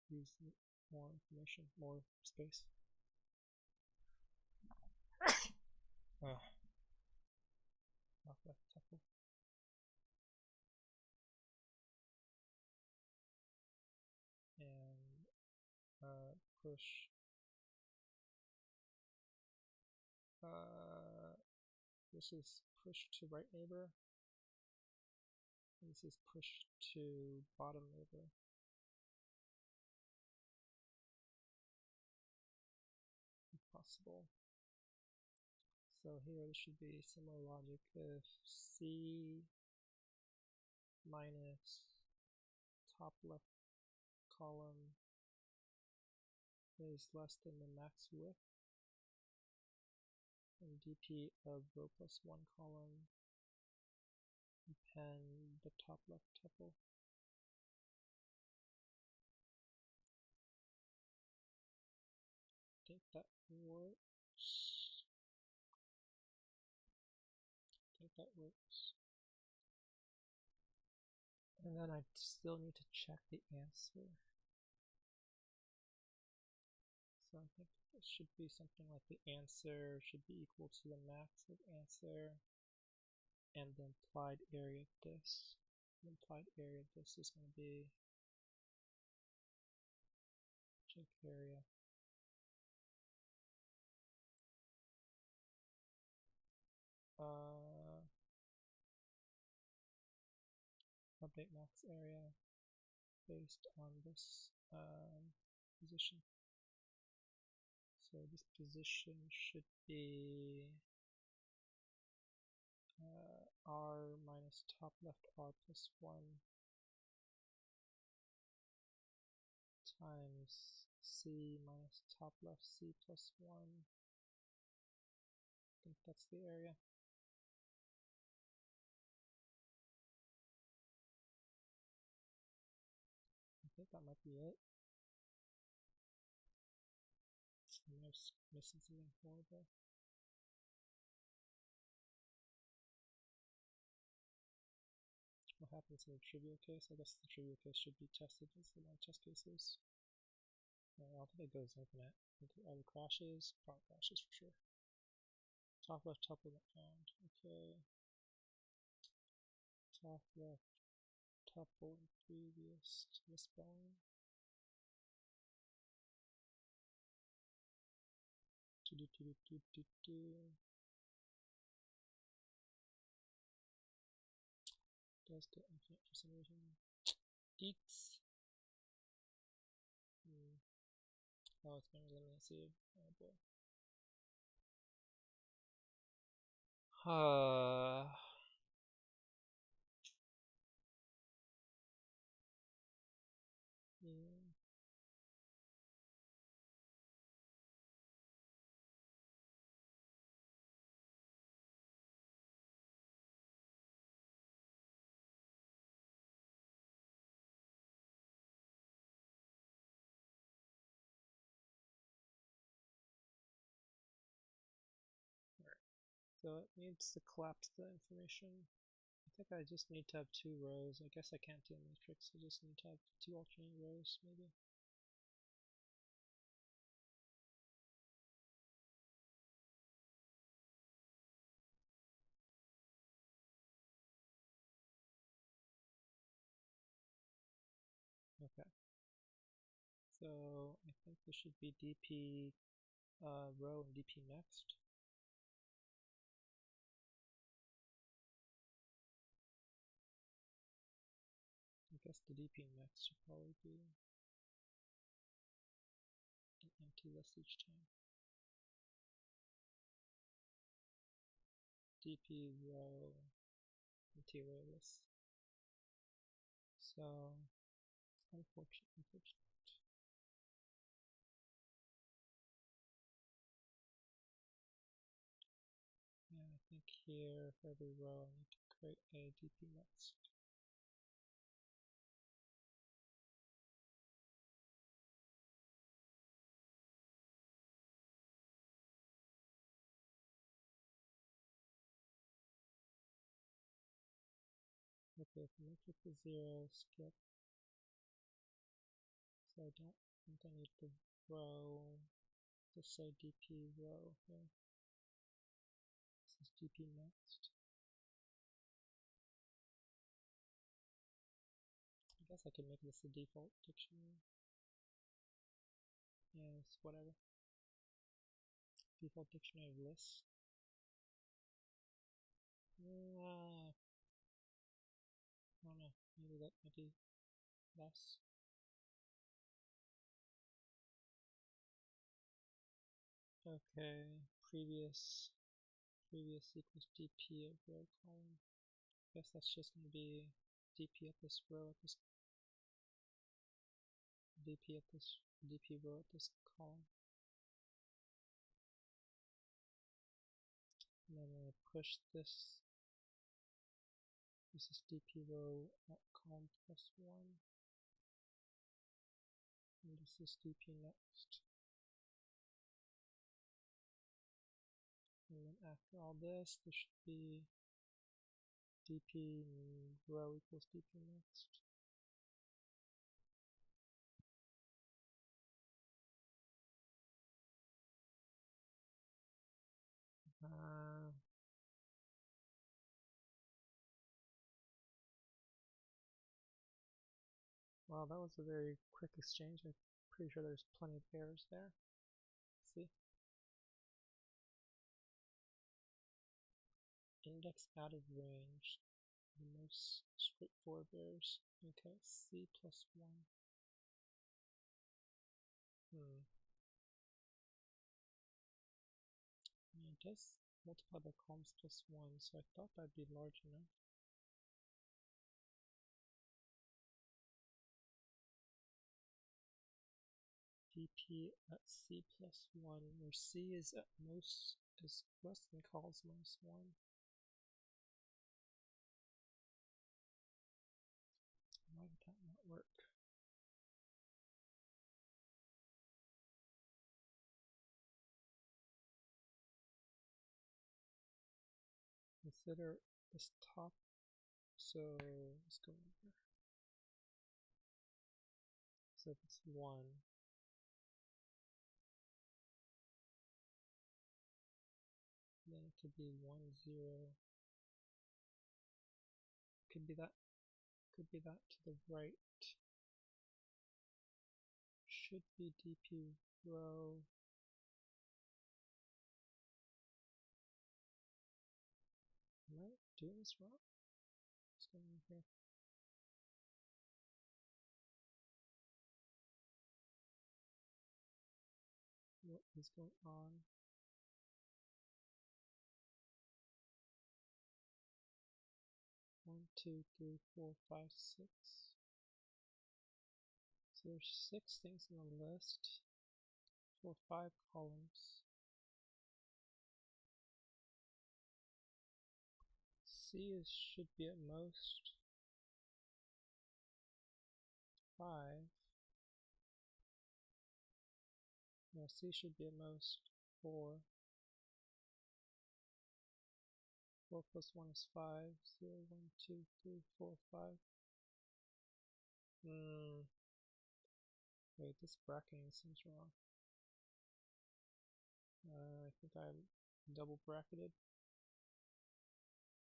Use more information, more space. Top left tuple. And push this is push to right neighbor, and this is push to bottom neighbor. If possible. So here this should be similar logic. If C minus top left column is less than the max width, and dp of row plus 1 column append the top left tuple. I think that works. And then I still need to check the answer. So I think it should be something like the answer should be equal to the max of answer and the implied area of this. The implied area of this is going to be check area. Update max area based on this position. So this position should be r minus top left r plus 1 times c minus top left c plus 1. I think that's the area. I think that might be it. I might have missing something horrible. What happens in a trivial case? I guess the trivial case should be tested as the non-test cases. I don't think it goes infinite. Either crashes, probably crashes for sure. Top left tuple not found. Okay. Top left tuple in previous misspelling. Does go infinite for some reason. Eats. Oh, it's going to eliminate seed. Oh boy. Yeah. So it needs to collapse the information. I think I just need to have 2 rows. I guess I can't do a matrix. I just need to have 2 alternating rows, maybe. Okay. So I think this should be dp row and dp next. I guess the dp next should probably be an empty list each time. dp row empty array list. So unfortunate. And I think here for every row I need to create a dp next. Okay, if the matrix is 0, skip. So I don't think I need the row. Just say dp row here. This is dp next. I guess I can make this a default dictionary. Yes, whatever. Default dictionary of lists. I don't know. Maybe that might be less. Okay, previous equals dp of row column. I guess that's just going to be dp at this row at this dp row at this column. And then I'm going to push this. This is dp row at column plus 1. And this is dp next. And then after all this, there should be dp row equals dp next. Wow, that was a very quick exchange. I'm pretty sure there's plenty of errors there. Let's see. Index out of range. The most straightforward errors. Okay, C plus 1. And it does multiply by columns plus 1, so I thought that'd be large enough. dp at c plus 1, where c is at most is less than cols minus 1. Why did that not work? Consider this top, so let's go over. So if it's 1, then it could be 1, 0. Could be that to the right. Should be dp row. Am I doing this wrong? What's going on here? What is going on? One, two, three, four, five, 6. So there's 6 things in the list for 5 columns. C should be at most 5. No, C should be at most 4. 4 plus 1 is 5. 0, 1, 2, 3, 4, 5. Wait, this bracketing seems wrong. I think I'm double bracketed.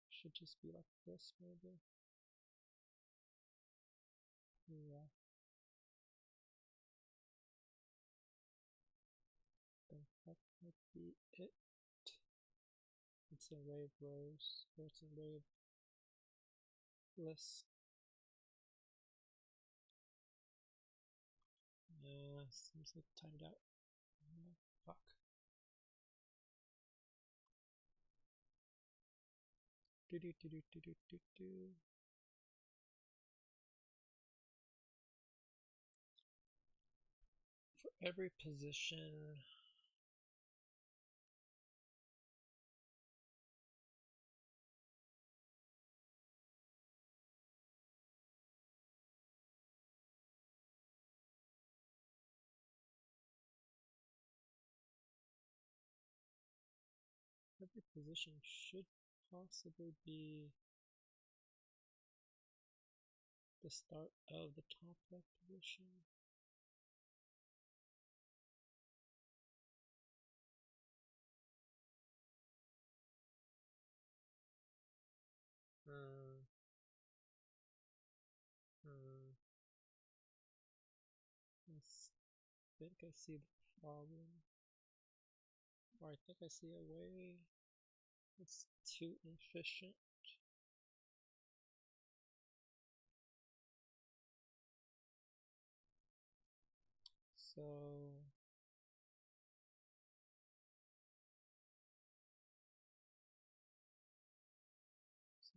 Should just be like this, maybe. Yeah. I think that might be it. It's an array of rows, or it's an array of lists. Seems like timed out. Fuck. Do do do do do do do do. For every position, should possibly be the start of the top left position. I think I see the problem, or I think I see a way. It's too inefficient. So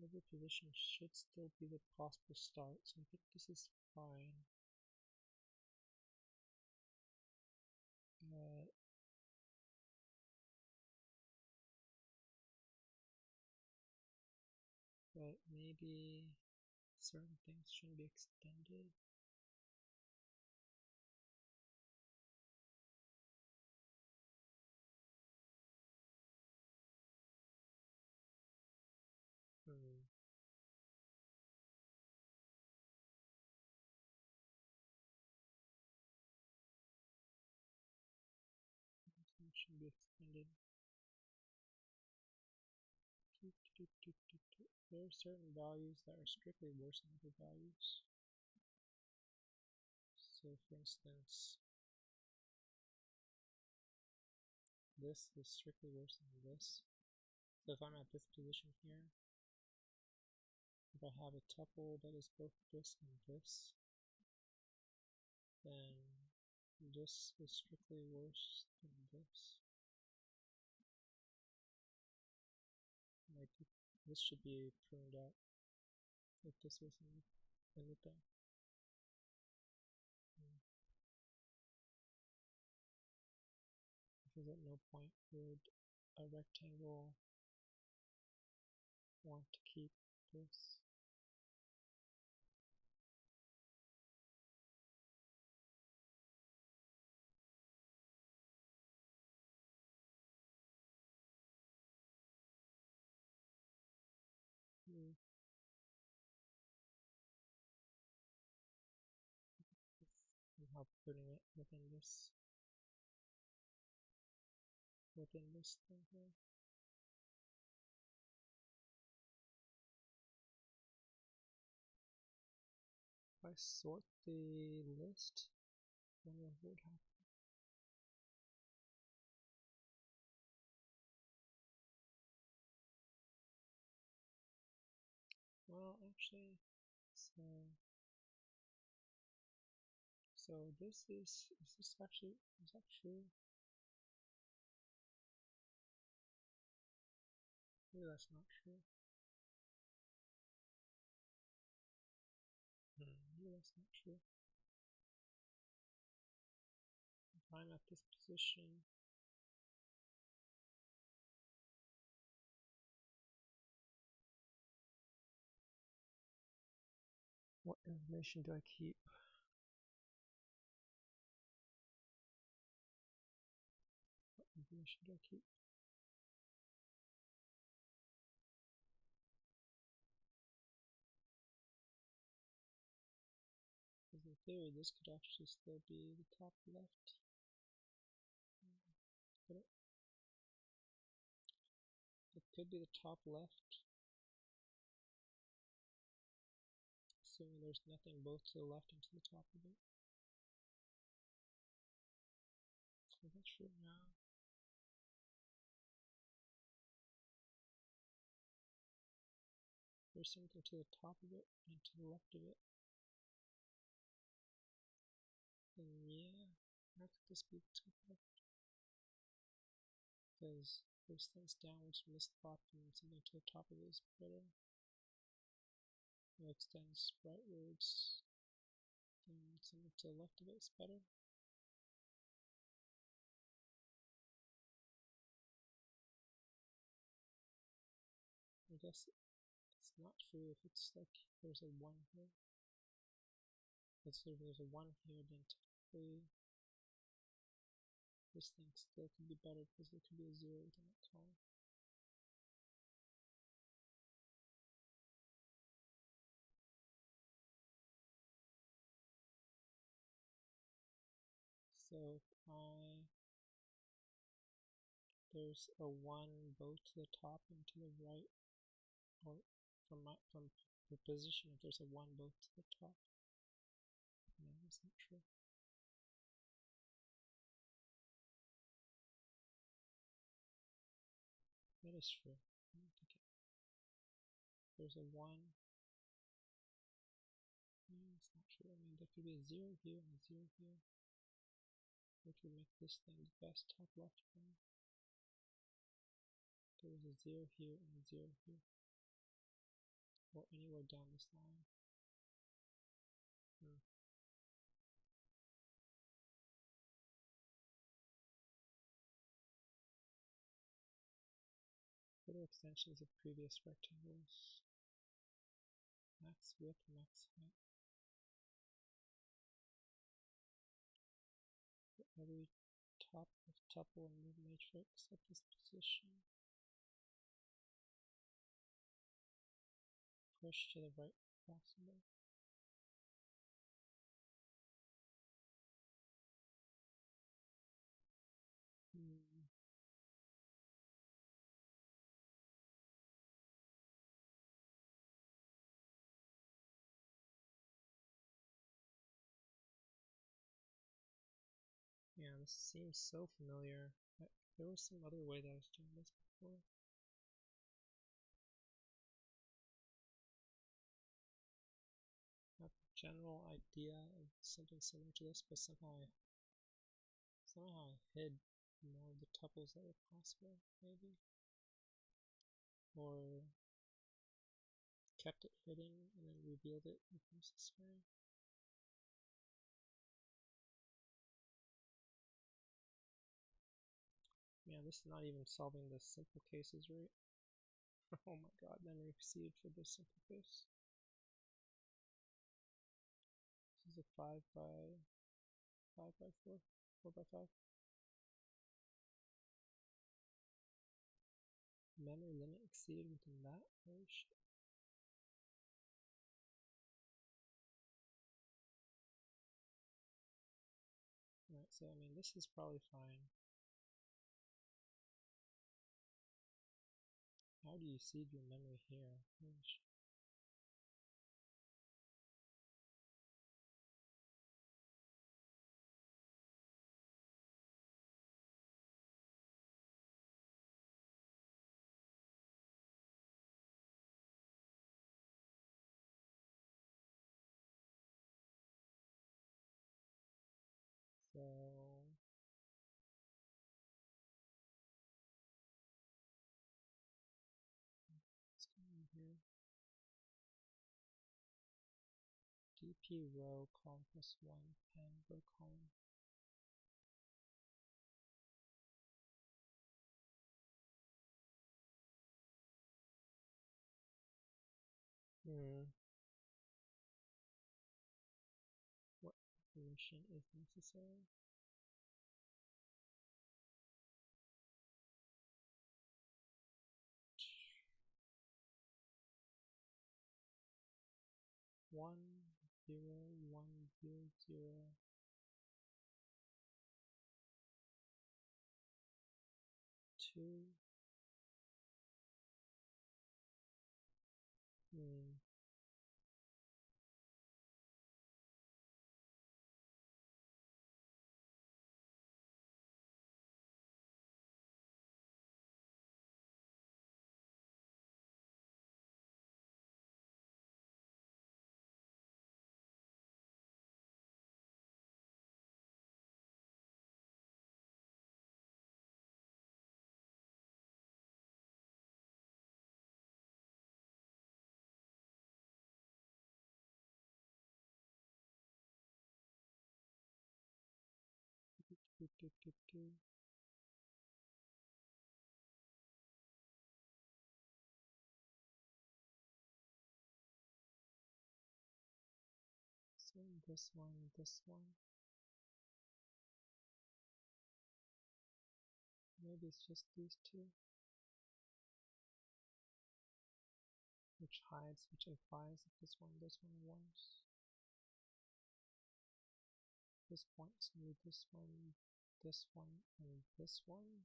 every position should still be the possible start, so I think this is fine. But maybe certain things shouldn't be extended. Shouldn't be extended. There are certain values that are strictly worse than other values. So for instance, this is strictly worse than this. So if I'm at this position here, if I have a tuple that is both this and this, then this is strictly worse than this. Like, this should be pruned out if this was anything. Because at no point would a rectangle want to keep this. Somehow putting it within this thing here. If I sort the list, I wonder what would happen. Well, actually, so this is this actually, is that true? Maybe that's not true. Maybe that's not true. If I'm at this position, what information do I keep? What information do I keep? theory, this could actually still be the top left. It could be the top left, assuming there's nothing both to the left and to the top of it. So that's true now. There's something to the top of it and to the left of it. Then yeah, how could this be the top left? Because there's things downwards from this top and something to the top of it is better. It extends rightwards, and something to the left of it is better. I guess it's not true if it's like there's a 1 here. Let's say if there's a 1 here, then technically this thing still could be better because there could be a 0 within that column. So if there's a 1 both to the top and to the right, or from the position, if there's a 1 both to the top. No, that's not true. That is true. I don't think it. There's a 1. No, that's not true. I mean, there could be a 0 here and a 0 here, which would make this thing the best top left thing. There's a 0 here and a 0 here, or anywhere down this line. Little extensions of previous rectangles. Max width, max height. For every top of tuple and move matrix at this position. Push to the right possible. Yeah, this seems so familiar. There was some other way that I was doing this before. I have a general idea of something similar to this, but somehow I hid more of the tuples that were possible, maybe. Or kept it hidden and then revealed it if necessary. Yeah, this is not even solving the simple cases, right? Oh my god, memory exceeded for this simple case. This is a 5 by 4, 4 by 5. Memory limit exceeded within that? Holy shit. Alright, so I mean, this is probably fine. How do you seed your memory here? Holy shit. So let's go in here. DP row column plus 1 pen row column. What information is necessary? One, 0, 1, here 0, 2. So this one, this one. Maybe it's just these two. Which hides, which implies that this one was. This points to this one, and this one.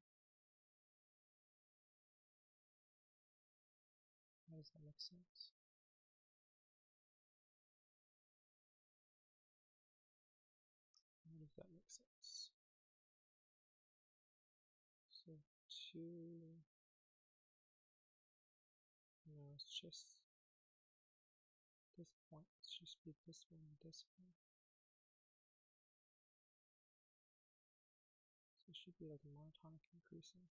How does that make sense? How does that make sense? So 2, no, it's just this point. It should just be this one and this one. So it should be like monotonic increasing.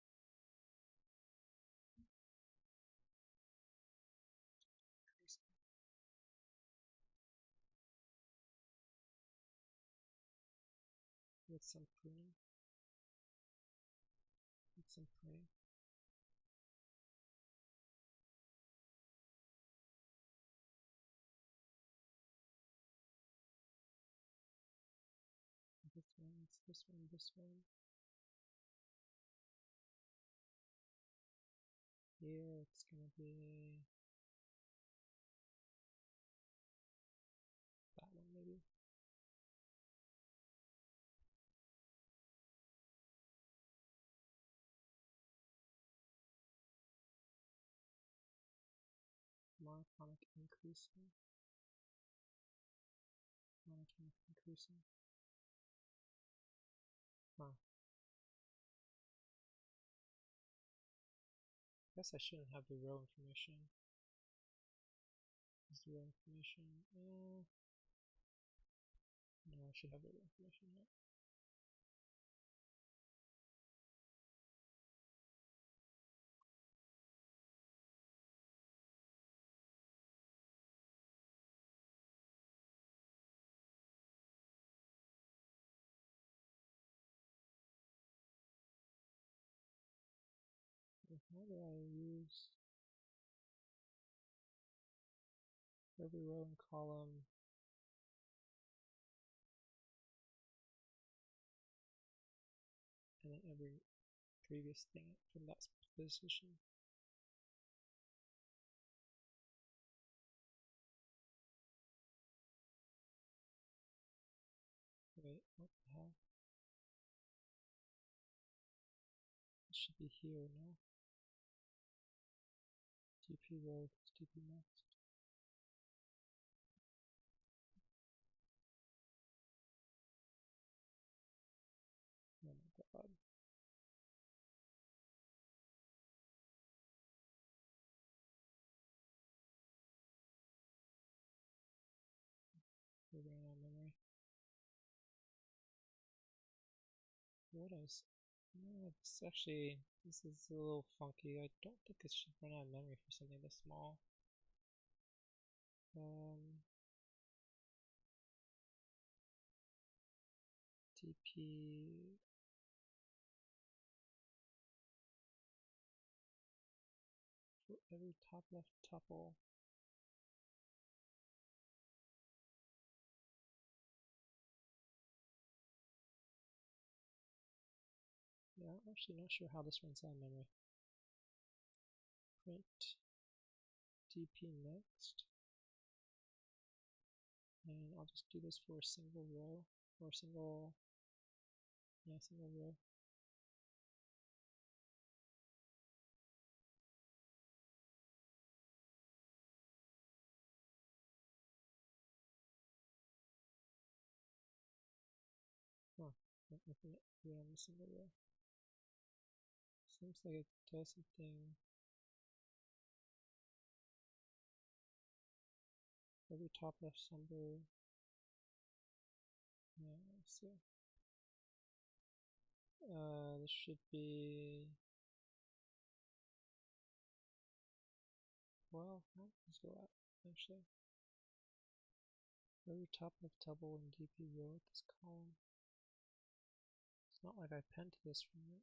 With some pruning. With some pruning. This one, it's this one, this one. Here it's gonna be that one maybe. Monotonic increasing. Monotonic increasing. Huh. I guess I shouldn't have the row information. Is the row information? No, I should have the row information, right? How do I use every row and column? And then every previous thing from that position. Wait, what the hell? It should be here, no? TP row, TP next. Oh my god. We're running out of memory. What is... No, this actually... This is a little funky. I don't think it should run out of memory for something this small. TP... For every top left tuple. Yeah, I'm actually not sure how this runs out of memory. Print TP next. And I'll just do this for a single row, or single row. Huh, not infinite here on the single row. Seems like it does something. Every top left number. Yeah, let's see. This should be. Well, how does this go out actually? Every top left double in DP row at this column. It's not like I penned this from it.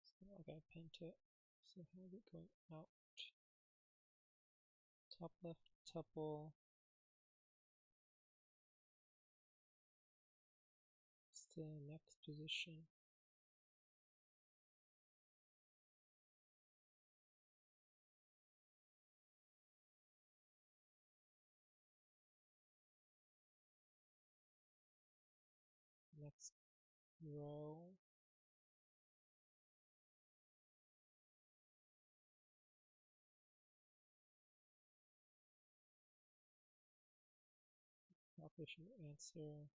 It's not like I penned it. So how is it going out? Top left tuple. It's the next position. Next row. Calculation answer.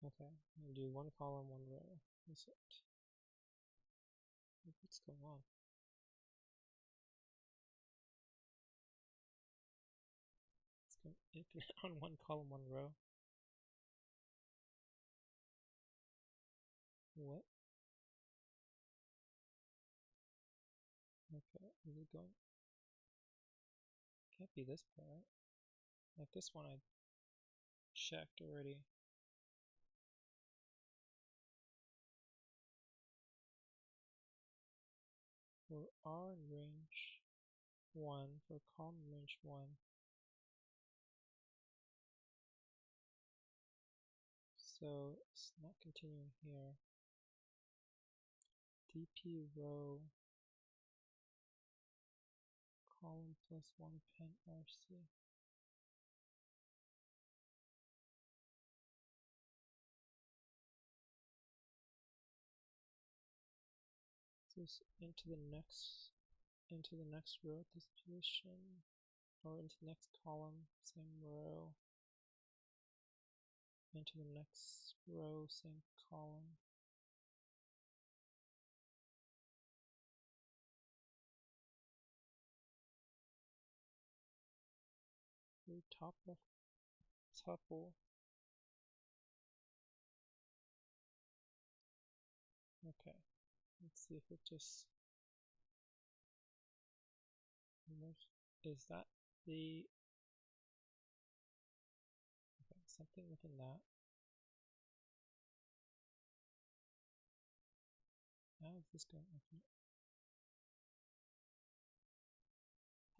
Okay, I'm gonna do one column, one row. That's it. What's going on? It's going infinite on one column, one row. What? Okay, is it going? Can't be this part, right? Like this one I checked already. For R in range 1, for column range 1. So it's not continuing here. DP row column plus 1 pen RC. This into the next row at this position, or into the next column, same row, into the next row, same column. Very top left tuple. Okay, let's see if it just is that the okay, something within that. How is this going infinite?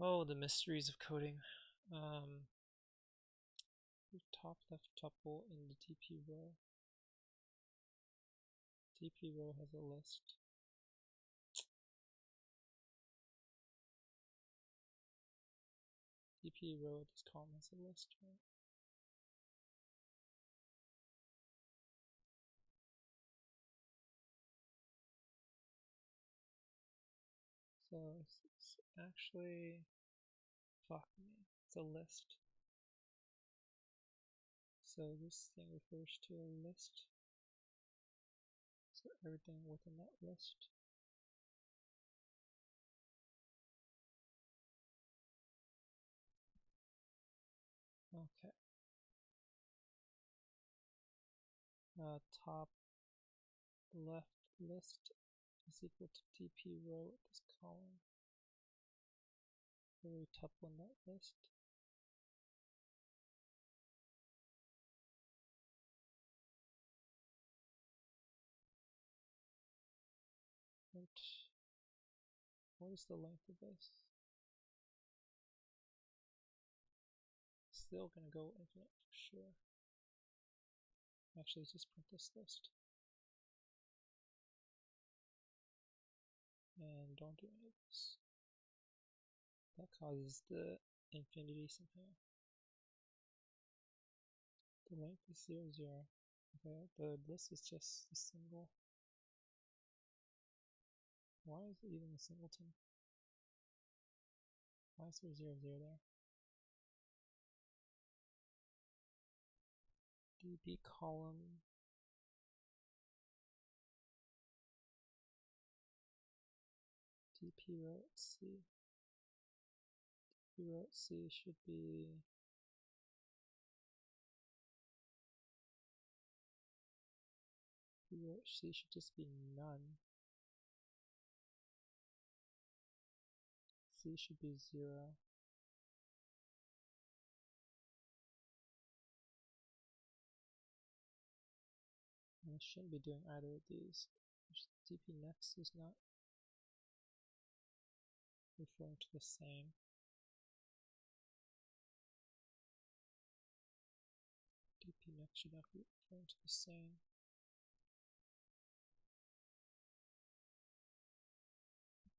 Oh, the mysteries of coding. Top left tuple in the DP row. DP row has a list. DP row at this column has a list, right? So it's actually, fuck me, it's a list. So this thing refers to a list. So everything within that list. Okay. Top left list is equal to DP row at this column. Every tuple in that list. And what is the length of this? Still gonna go infinite for sure. Actually, let's just print this list. and don't do any of this. That causes the infinity somehow. The length is 0, 0. Okay, the list is just a single. Why is it even a singleton? Why is there 0, 0 there? DB column. DP row at C. DP row at C should be DP row at C should just be none. C should be 0. And I shouldn't be doing either of these. DP next is not referring to the same. DP next should not be referring to the same.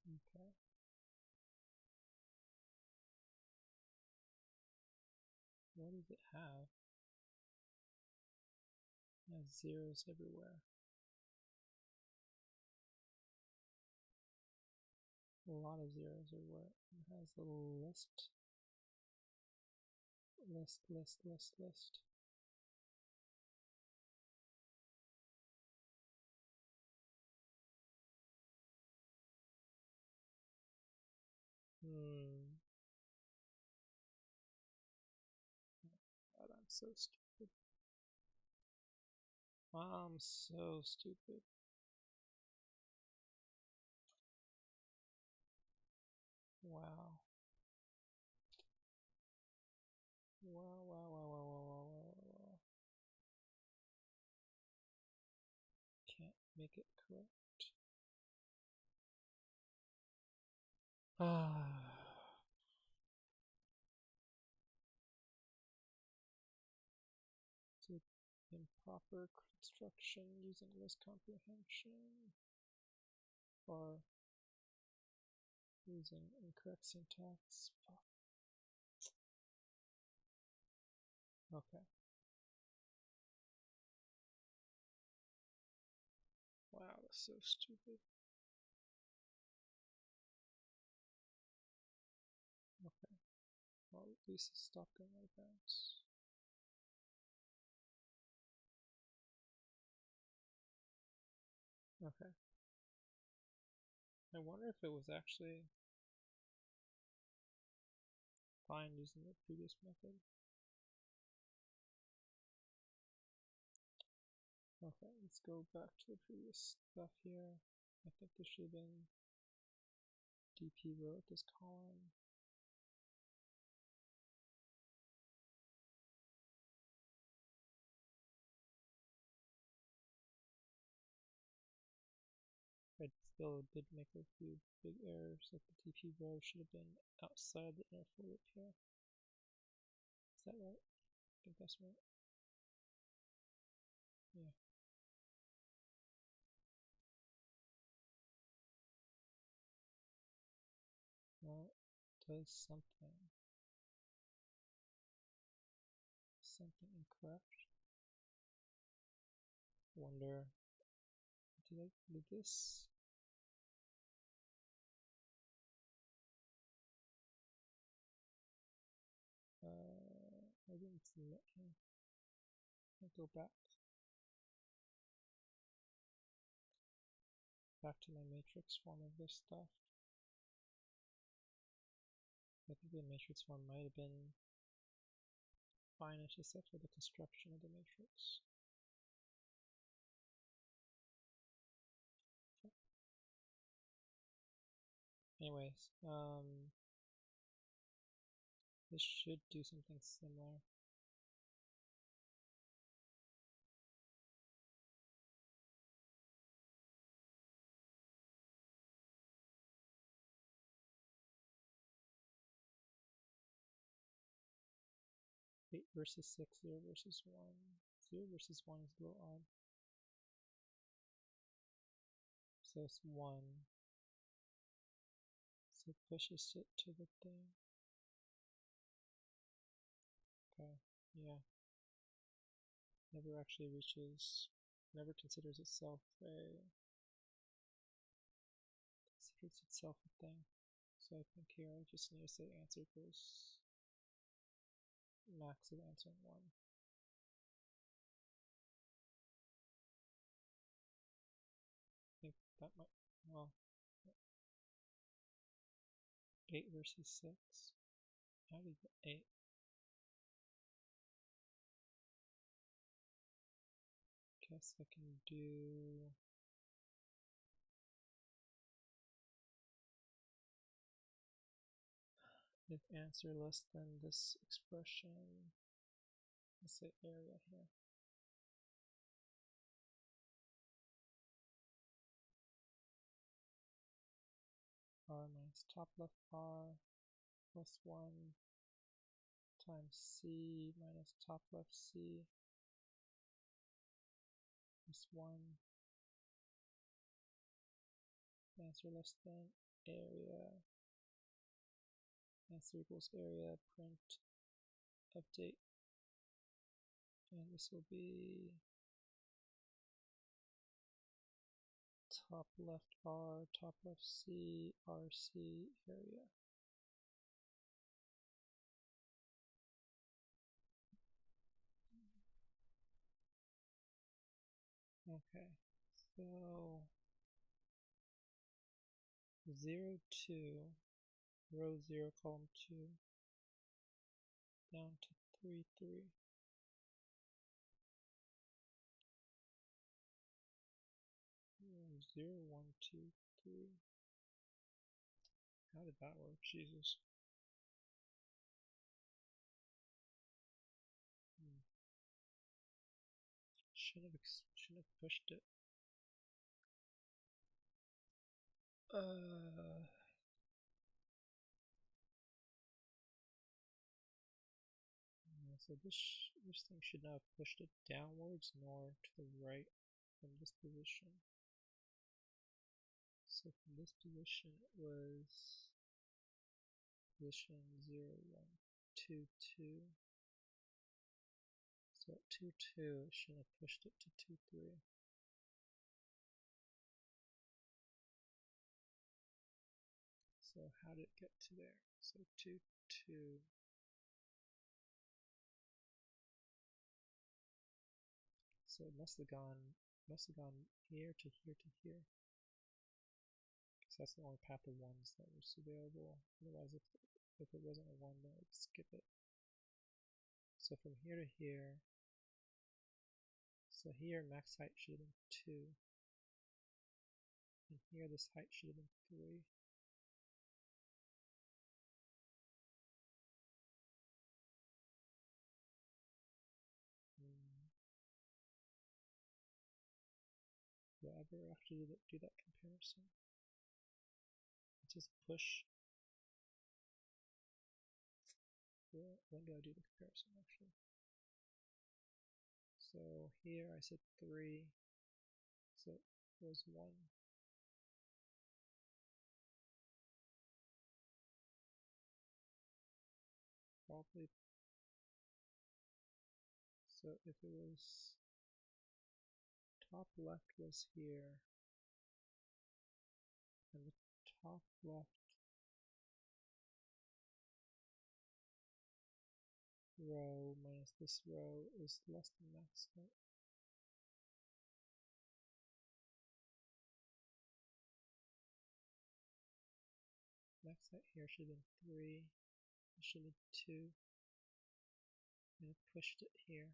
Okay. What does it have? It has zeros everywhere. A lot of zeros everywhere. It has a list. List. God, I'm so stupid. I'm so stupid. Wow. Wow. Can't make it correct. Improper construction using list comprehension or using incorrect syntax. Fuck. Okay. Wow, that's so stupid. Okay. Well, at least it stopped going out of bounds. Okay. I wonder if it was actually fine using the previous method. Okay, let's go back to the previous stuff here. I think there should have been DP row at this column. I still did make a few big errors, like the TP row should have been outside the inner for loop here. Is that right? I think that's right. Yeah. Well, it does something. Something incorrect. Wonder, did this? I didn't submit here. I'll go back to my matrix form of this stuff. I think the matrix form might have been fine, it's just for the construction of the matrix. Anyways, this should do something similar. Eight versus 6, 0 versus 1. 0 versus 1 is a little odd. So it's 1. So it pushes it to the thing. Okay, yeah. Never actually reaches, never considers itself a thing. So I think here I just need to say answer equals max of answering 1. I think that might, well, 8 versus 6. How do you get 8? Guess I can do if answer less than this expression, let's say area here. R minus top left R plus 1 times C minus top left C plus 1. Answer less than area. Answer equals area, print, update. And this will be top left R, top left C, RC area. Okay, so 0, 2, row 0, column 2, down to 3, 3. 0, 1, 2, 3. How did that work? Jesus. Shouldn't have pushed it. So this thing should not have pushed it downwards nor to the right from this position. So from this position it was position 0, 1, 2, 2. So at 2, 2 it shouldn't have pushed it to 2, 3. So how did it get to there? So 2, 2. So it must have gone here to here to here. Because that's the only path of 1s that was available. Otherwise, if it wasn't a 1, then it would skip it. So from here to here, so here max height should have been 2. And here this height should have been 3. Do I ever actually do that comparison? Just push. When do I do the comparison actually? So here I said 3, so it was 1. Probably. So if it was top left was here, and the top left row minus this row is less than max height. Max height here should have been 3, it should have been 2, and it pushed it here.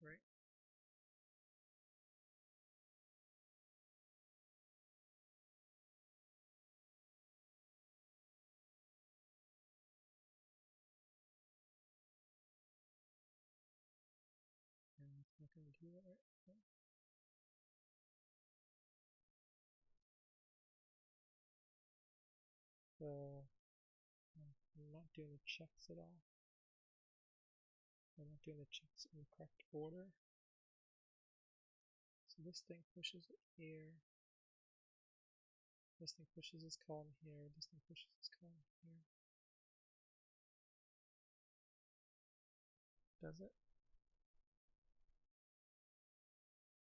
Right. And it's not going to do that right. So I'm not doing the checks at all. I'm not doing the checks in the correct order. So this thing pushes it here. This thing pushes this column here. This thing pushes this column here. Does it?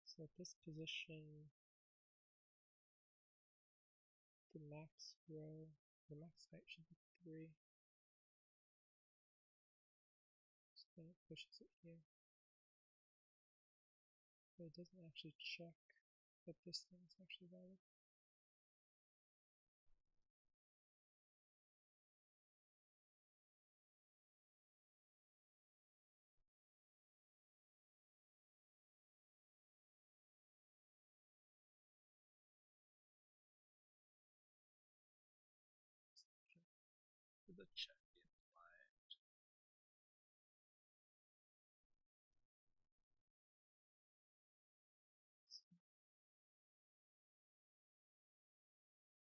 So at this position, the max row, the max height should be 3. So then it pushes it here. But it doesn't actually check that this thing is actually valid. The check be applied.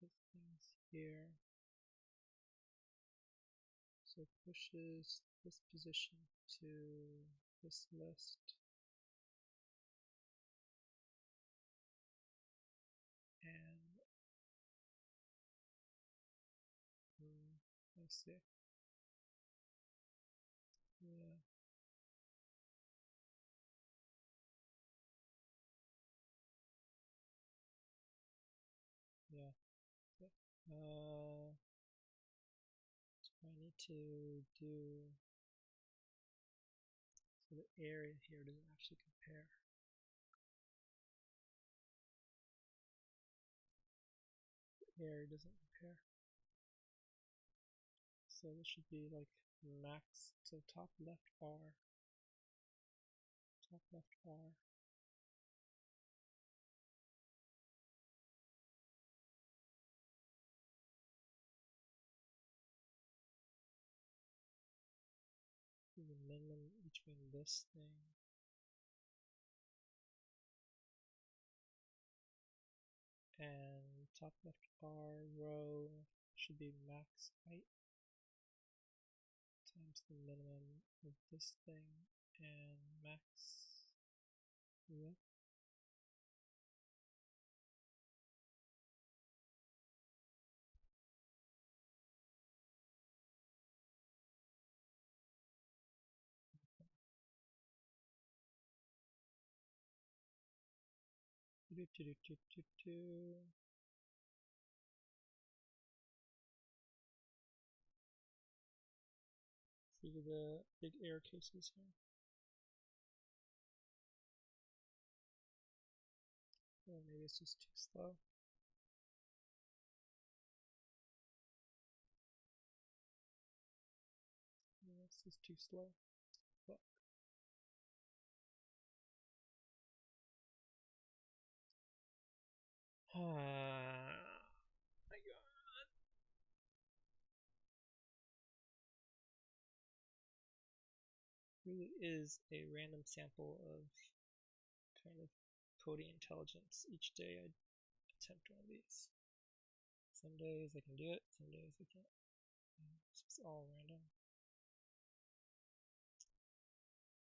This thing's here. So it pushes this position to this list. And let's see. Yeah. Yeah. So I need to do, so the area here doesn't actually compare. The area doesn't compare. So this should be like max, so top left R, top left R. The minimum between this thing and top left R row should be max height times the minimum of this thing and max width. These are the big error cases here. Or maybe it's just too slow. Maybe it's just too slow. Fuck. My god. Really is a random sample of kind of coding intelligence. Each day I attempt one of these. Some days I can do it, some days I can't. It's just all random.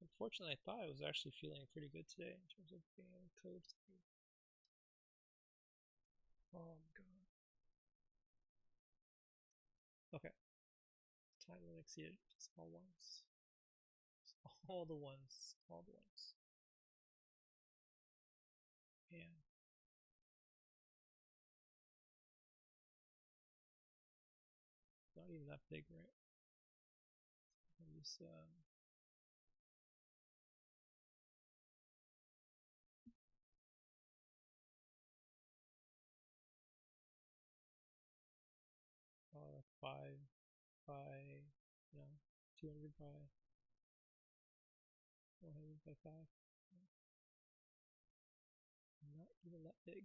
Unfortunately, I thought I was actually feeling pretty good today in terms of being able to code something. Oh my god. Okay. Time limit exceeded. Just all ones. All the ones. All the ones. And not even that big, right? I'm just 5 by, you know, 200 by 100 by 5. Not even that big.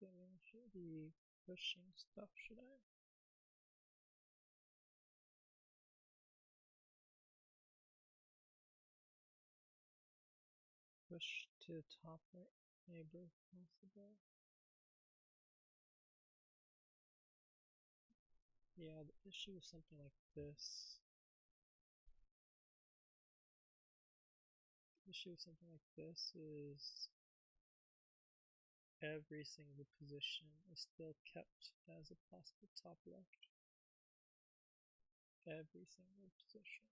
Then it should be pushing stuff should I? Push to top right neighbor possible. Yeah, the issue with something like this. The issue with something like this is every single position is still kept as a possible top left. Every single position.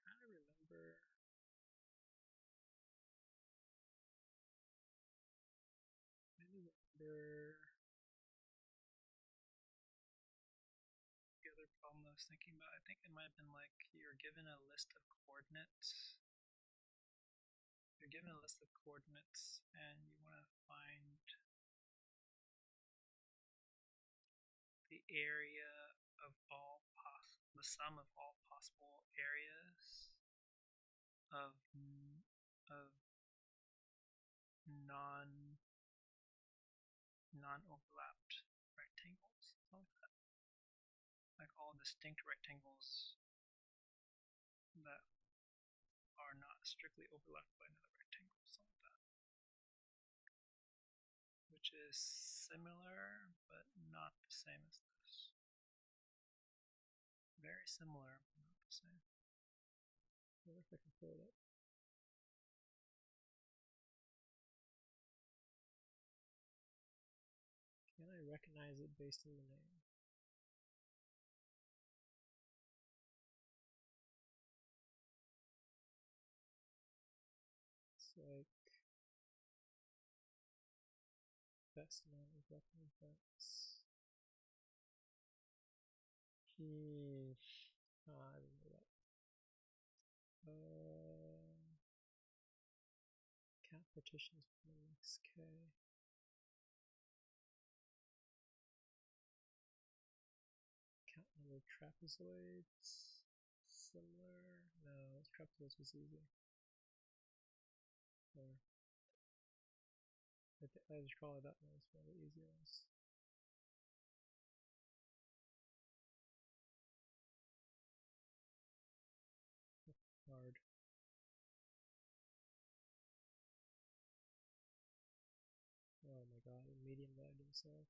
Kind of remember. The other problem I was thinking about. I think it might have been like you're given a list of coordinates. You're given a list of coordinates, and you want to find the area of the sum of all possible areas of of non-overlapped rectangles, something like that. Like all distinct rectangles that are not strictly overlapped by another rectangle, something like that. Which is similar, but not the same as this. Very similar, but not the same. I wonder if I can pull it up. Can I recognize it based on the name? It's like best amount of reference. I remember that. Count partitions from max k. Count number of trapezoids. Similar. No, trapezoids was easy. Or I just call it that one. It's one of the easy ones. Hard. Oh my god, a medium that I didn't solve.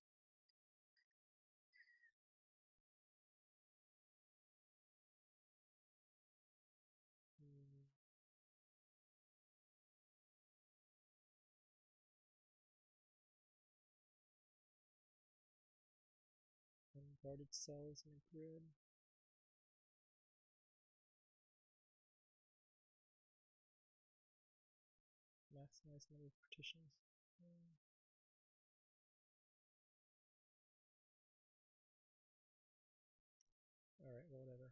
Unguarded cells in a grid. Maximize number of partitions. Alright, well, whatever.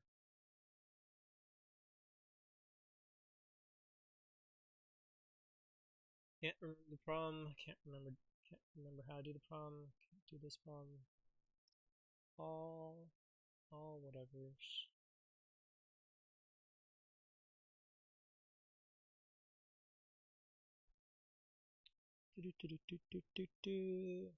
Can't remember the problem. Can't remember how to do the problem. Can't do this problem. All whatevers. Do.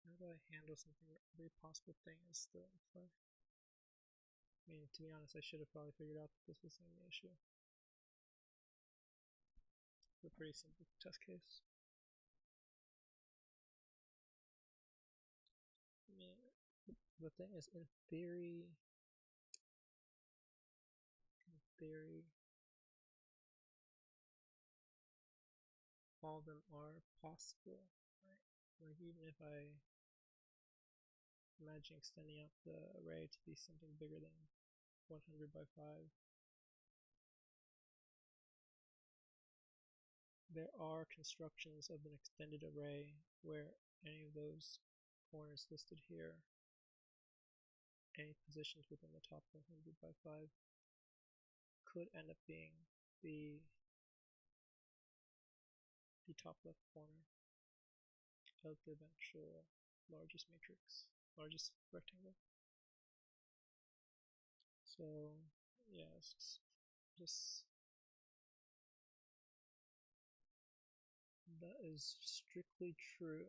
How do I handle something where every possible thing is still in play? I mean, to be honest, I should have probably figured out that this was the issue. It's a pretty simple test case. I mean, the thing is, in theory, all of them are possible, right? Like even if I imagine extending out the array to be something bigger than 100 by 5, there are constructions of an extended array where any of those corners listed here any positions within the top 100 by 5 could end up being the top left corner of the eventual largest matrix, largest rectangle. So yeah, it's just that is strictly true.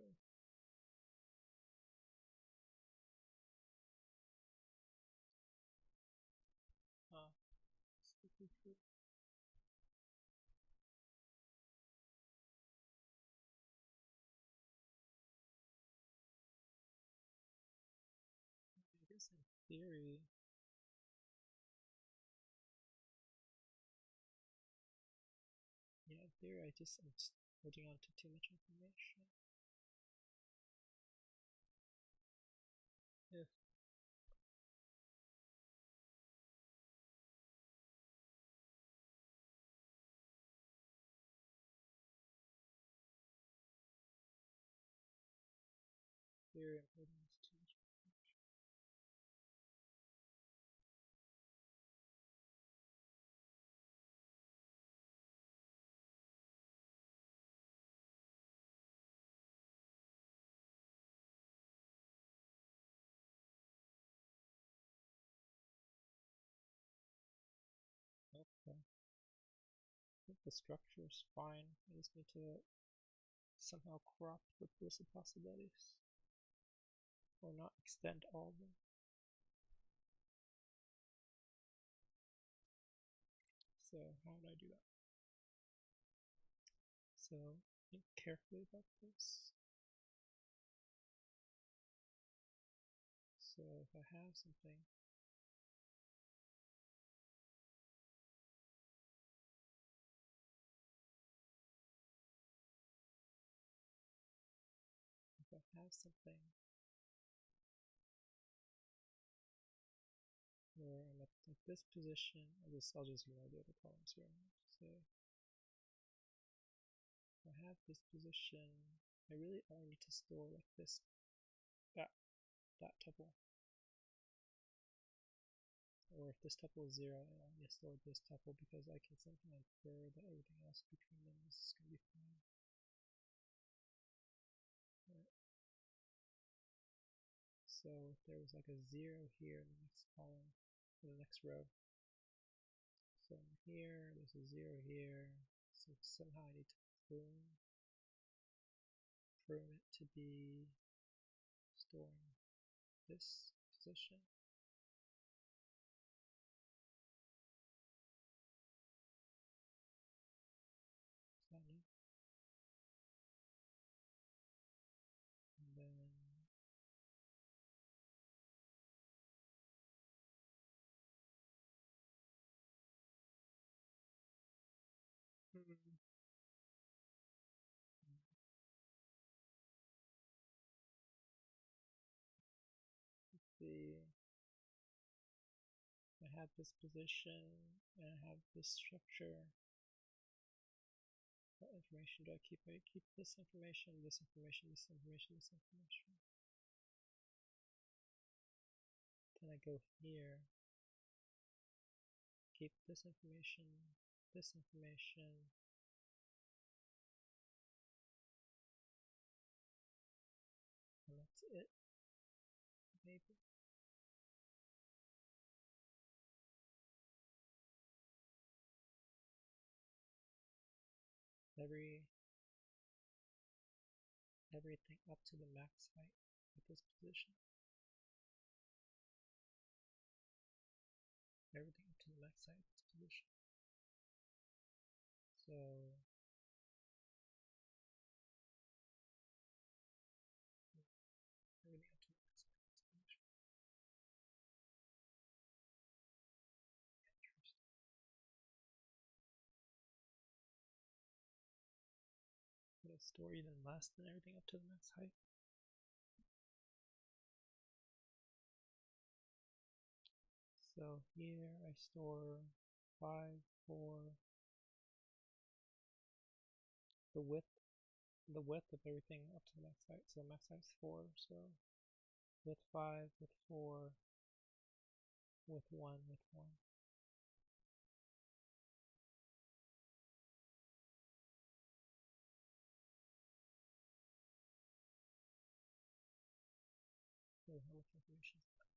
Strictly true. I guess in theory, yeah, in theory I'm holding on to too much information. If theory I'm holding on to too much information. Okay. I think the structure is fine. I just need to somehow crop with list of possibilities. Or not extend all of them. So how would I do that? So think carefully about this. So if I have something, where I'm at like this position, I'll just ignore the other columns here. So if I have this position, I really only need to store like this, that tuple. Or if this tuple is 0, I only store this tuple because I can somehow infer that everything else between them is going to be fine. Right. So if there was like a 0 here in the next column, in the next row, so here, there's a 0 here, so somehow I need to prune it to be storing this position. Is that new? And then see, I have this position and I have this structure. What information do I keep? I keep this information, this information, this information, this information. Then I go here, keep this information, and that's it, maybe. Everything up to the max height at this position. Everything up to the max height at this position. So everything up to the max height at this position. Interesting. Would I store even less than everything up to the max height? So here I store 5 for the width of everything up to the max height. So the max height is 4, so width 5, width 4, with 1, with 1. Oh, how much information is that?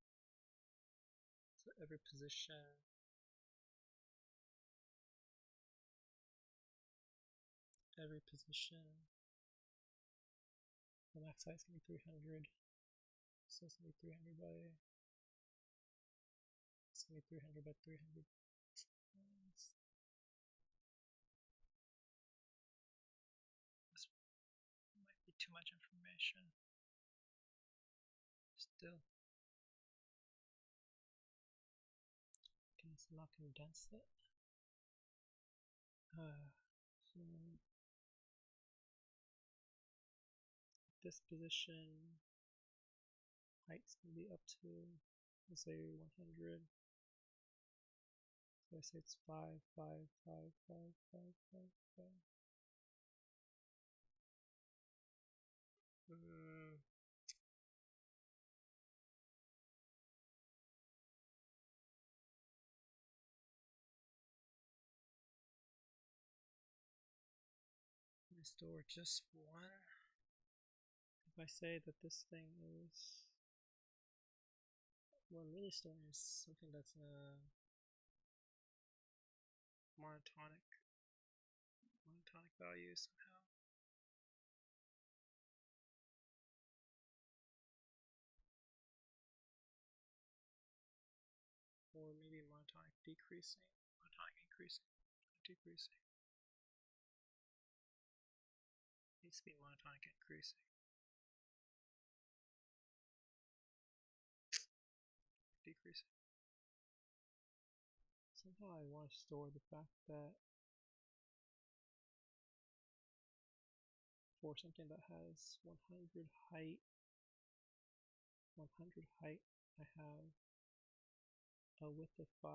So every position, the max height is going to be 300. So it's going to be 300 by, it's going to be 300 by 300. This might be too much information. Still. Okay, so now condense it. So this position height's gonna be up to, let's say 100. So I say it's 5, 5, 5, 5, 5, 5, 5. Store just 1. If I say that this thing is, what I'm really storing is something that's monotonic value somehow. Or maybe monotonic decreasing, monotonic increasing, decreasing. It needs to be monotonic increasing. Decreasing. Somehow I want to store the fact that for something that has 100 height, I have a width of 5,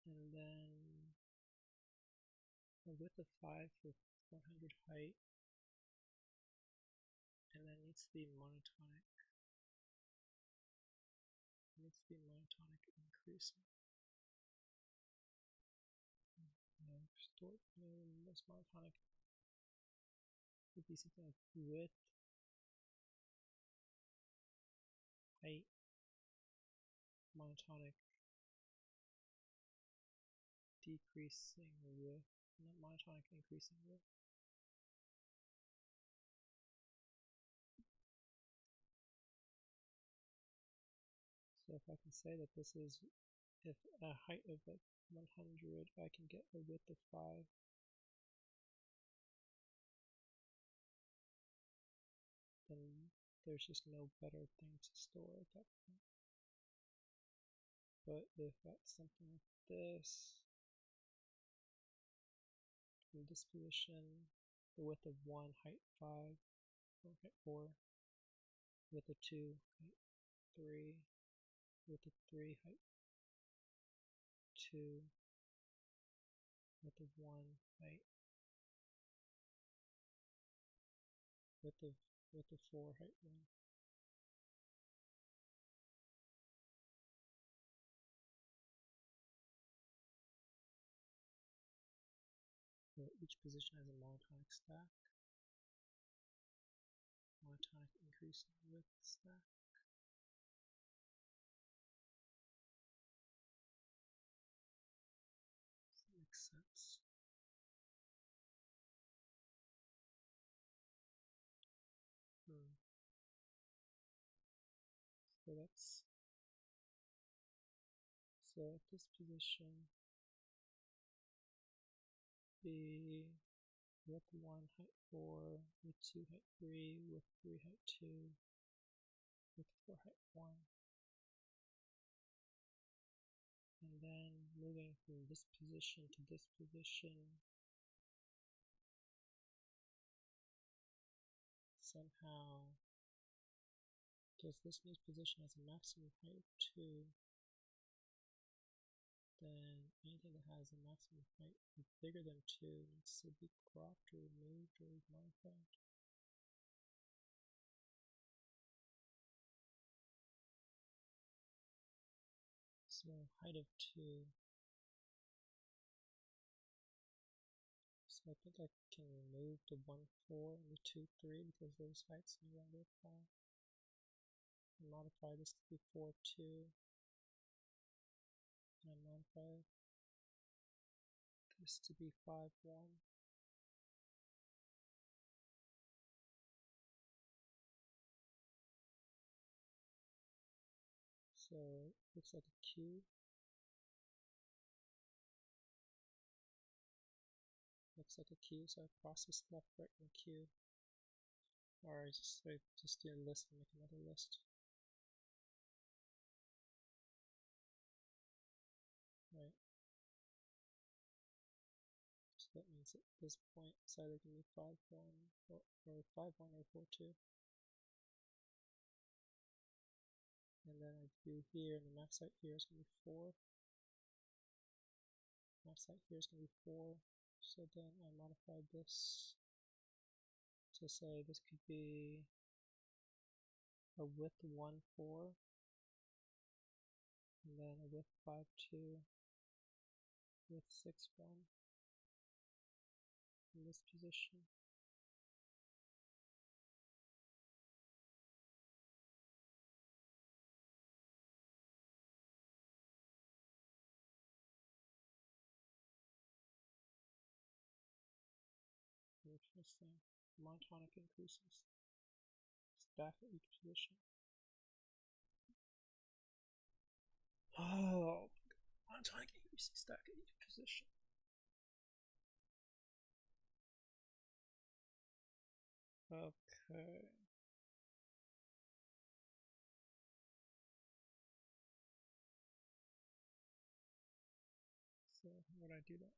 and then a width of 5 for 100 height, and then needs to be monotonic. Increasing. Most monotonic would be something like width, height, monotonic, decreasing width, not monotonic increasing width. So if I can say that this is, if a height of like 100, I can get a width of 5. Then there's just no better thing to store at that point. But if that's something like this, from this position, the width of 1, height 5, or height 4, width of 2, height 3, width of 3, height 2, width of 1, height, width of 4, height 1. So each position has a monotonic stack, monotonic increasing width stack. Does that make sense? So that's, so at this position, the width 1, height 4, width 2, height 3, width 3, height 2, width 4, height 1. And then moving from this position to this position, somehow, because this new position has a maximum height of 2, then anything that has a maximum height bigger than 2 needs to be cropped or removed or modified. So height of 2. So I think I can remove the 1, 4 and the 2, 3 because those heights no longer apply. And modify this to be 4, 2. And I modify this to be 5, 1. So it looks like a Q. Looks like a Q, so I process left, right, and Q. Or I just do a list and make another list. Right. So that means at this point it's either going to be 5, 1 or 5, 1 or 4, 2. And then I do here, and the max height here is going to be 4. Max height here is going to be 4. So then I modify this to say this could be a width 1, 4, and then a width 5, 2, width 6, 1 in this position. Interesting. Monotonic increases. Stack at each position. Oh, monotonic increases stack at each position. Okay. So how would I do that?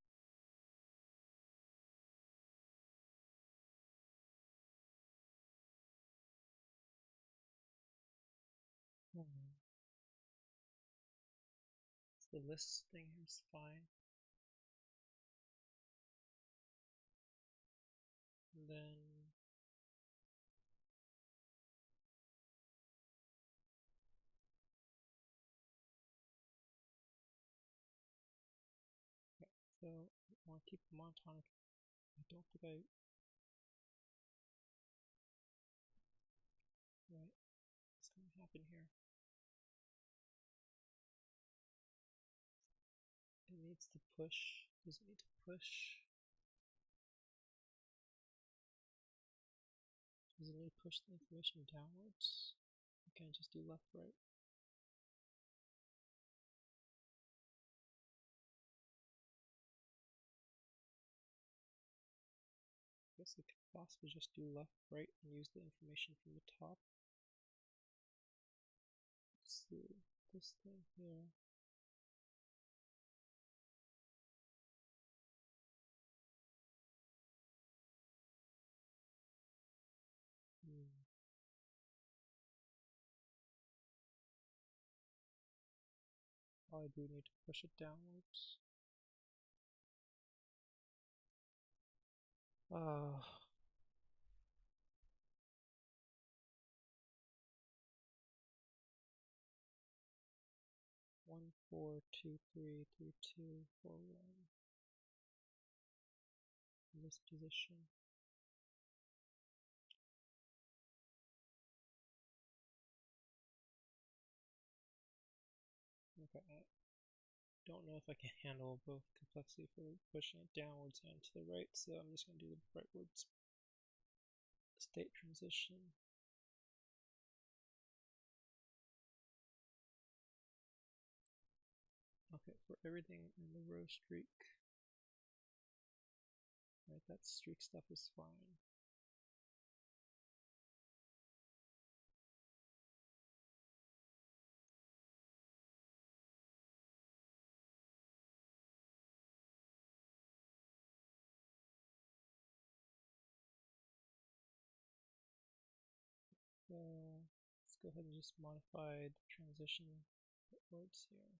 So the list thing here is fine. And then so I want to keep the monotonic. I don't think I right. What's going to happen here? It needs to push. Does it need to push? Does it need to push the information downwards? Or can I just do left, right? I guess I could possibly just do left, right, and use the information from the top. Let's see, this thing here. I do need to push it downwards. 1, 4, 2, 3, 3, 2, 4, 1. In this position. Okay, I don't know if I can handle both complexity for pushing it downwards and to the right, so I'm just going to do the rightwards state transition. Okay, for everything in the row streak, right, that streak stuff is fine. So let's go ahead and just modify the transition words here.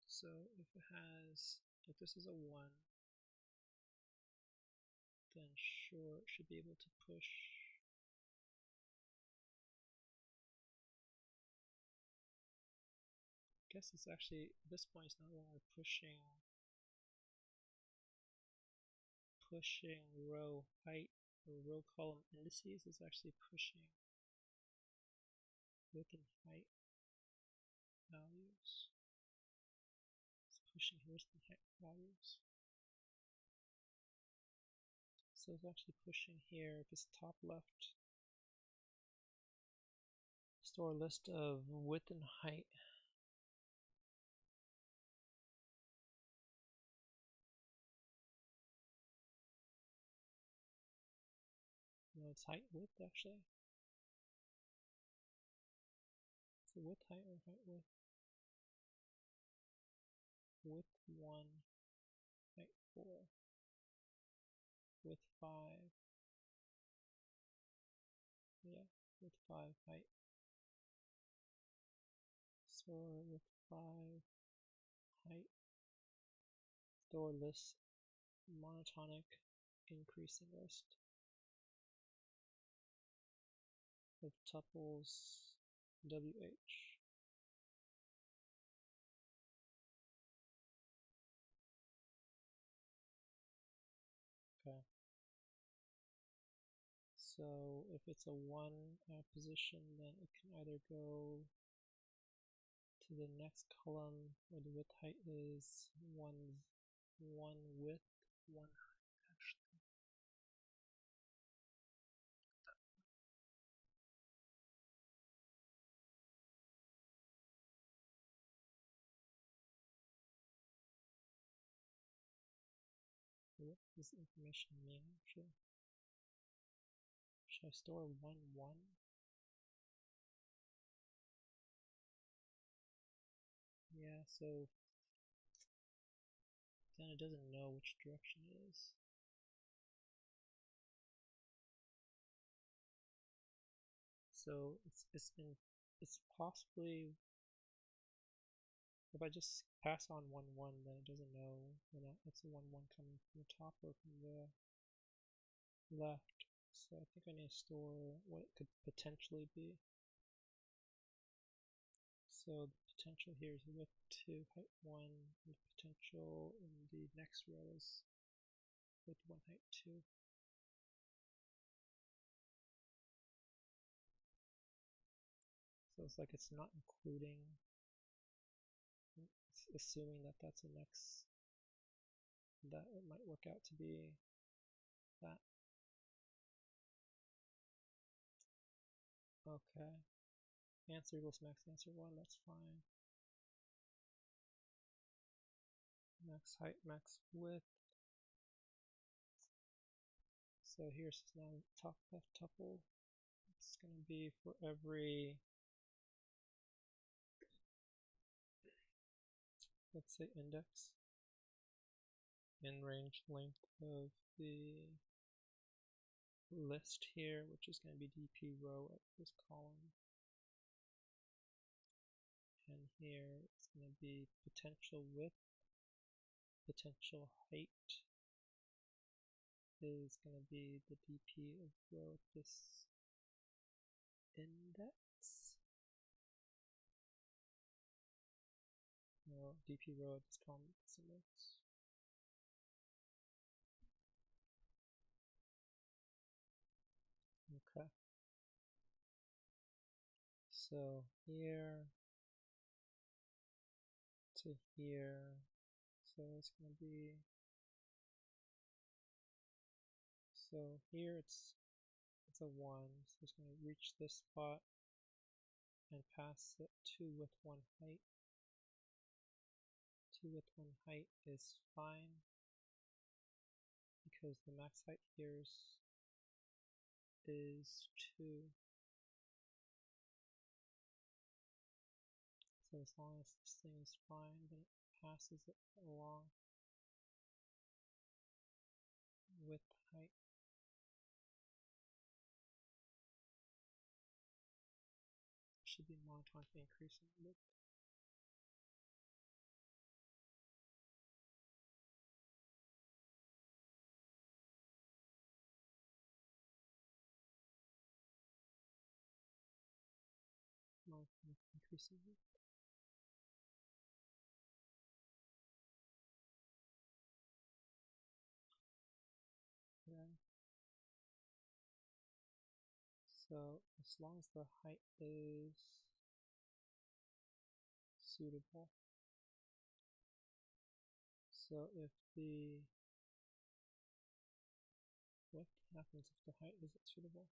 So if this is a 1, then sure, it should be able to push. guess it's actually, at this point it's no longer pushing row height or row column indices, it's actually pushing width and height values. It's pushing width and height values. So it's actually pushing here, if it's top left, store list of width and height. No, it's height width actually. So width height or height width? Width 1, height 4, width 5. Yeah, width 5 height. Store width 5 height. Store list monotonic increasing list of tuples WH. Okay. So if it's a 1 position, then it can either go to the next column where the width height is 1 width, 1 height actually. What does this information mean actually? Should I store 1, 1? Yeah, so then it doesn't know which direction it is. So it's possibly, if I just pass on 1, 1, then it doesn't know whether it's a 1, 1 coming from the top or from the left. So I think I need to store what it could potentially be. So the potential here is width 2, height 1, and the potential in the next row is width 1, height 2. So it's like it's not including, it's assuming that that's the next, that it might work out to be that. Okay. Answer equals max answer 1, that's fine. Max height, max width. So here's now top left tuple. It's going to be for every, let's say, index in range length of the list here, which is going to be dp row at this column. And here it's going to be potential width, potential height is going to be the dp of row at this index. No, dp row at this column at this index. Okay. So here to here, so it's going to be, so here it's a 1, so it's going to reach this spot and pass it 2 with 1 height. 2 with 1 height is fine because the max height here is 2. So as long as this thing is fine, then it passes it along with height. Should be monotonically increasing width. Monotonically increasing width. So as long as the height is suitable. So if what happens if the height isn't suitable?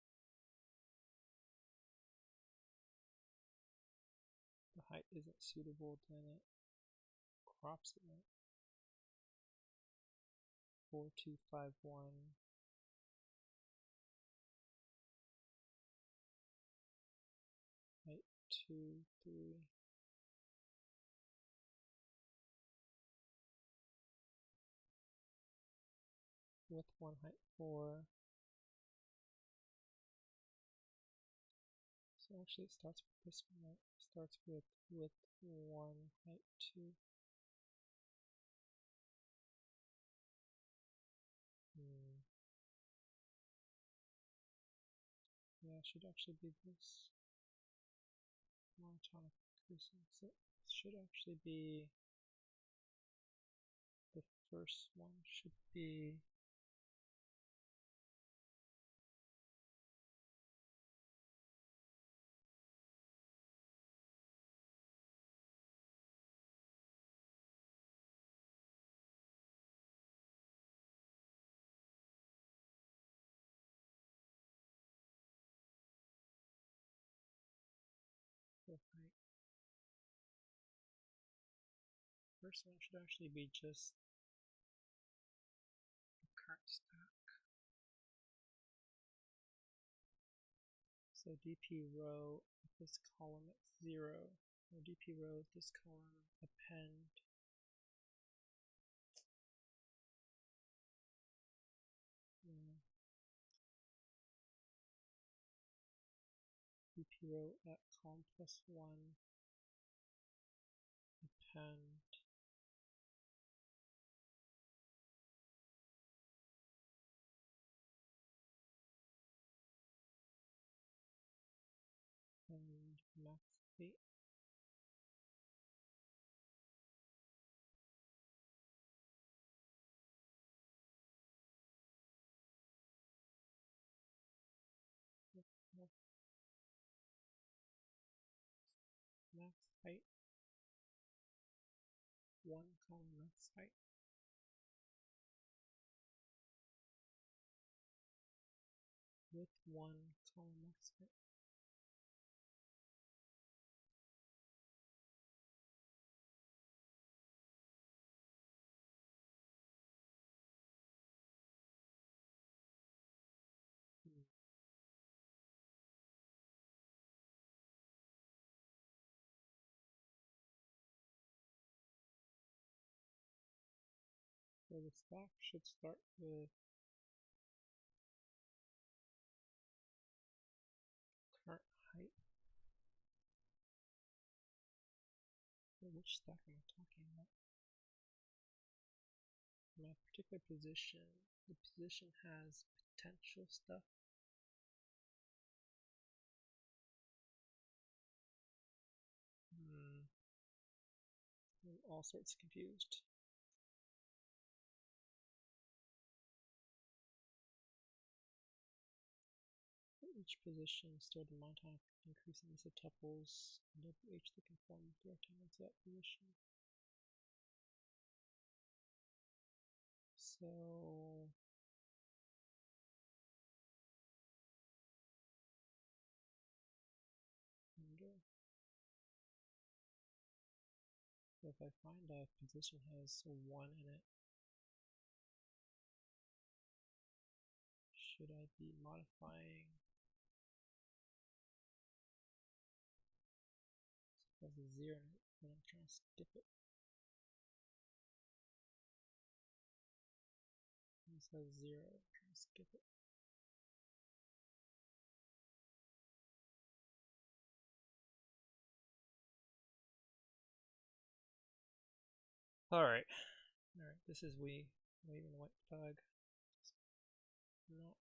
The height isn't suitable, then it crops it, right? 4251 height 2, 3. Width 1, height 4. So actually it starts with this one, right? It starts with width 1, height 2. Yeah, it should actually be this. Monotonic increasing. So it should actually be the first one should be the height. First one should actually be just the current stack. So dp row of this column at 0, or dp row of this column append dp row at column plus 1 append and max height. Max height 1 column max height with 1 column max height. So the stack should start with current height. So which stack am I talking about? My particular position, the position has potential stuff. I'm all sorts confused. For each position, store the monotonic increasing list of tuples and WH that conform with the rectangle to that position. So if I find a position has a 1 in it, should I be modifying? So it has a 0 in it, but I'm trying to skip it. This has 0, I'm trying to skip it. Alright, this is waving the white flag. Not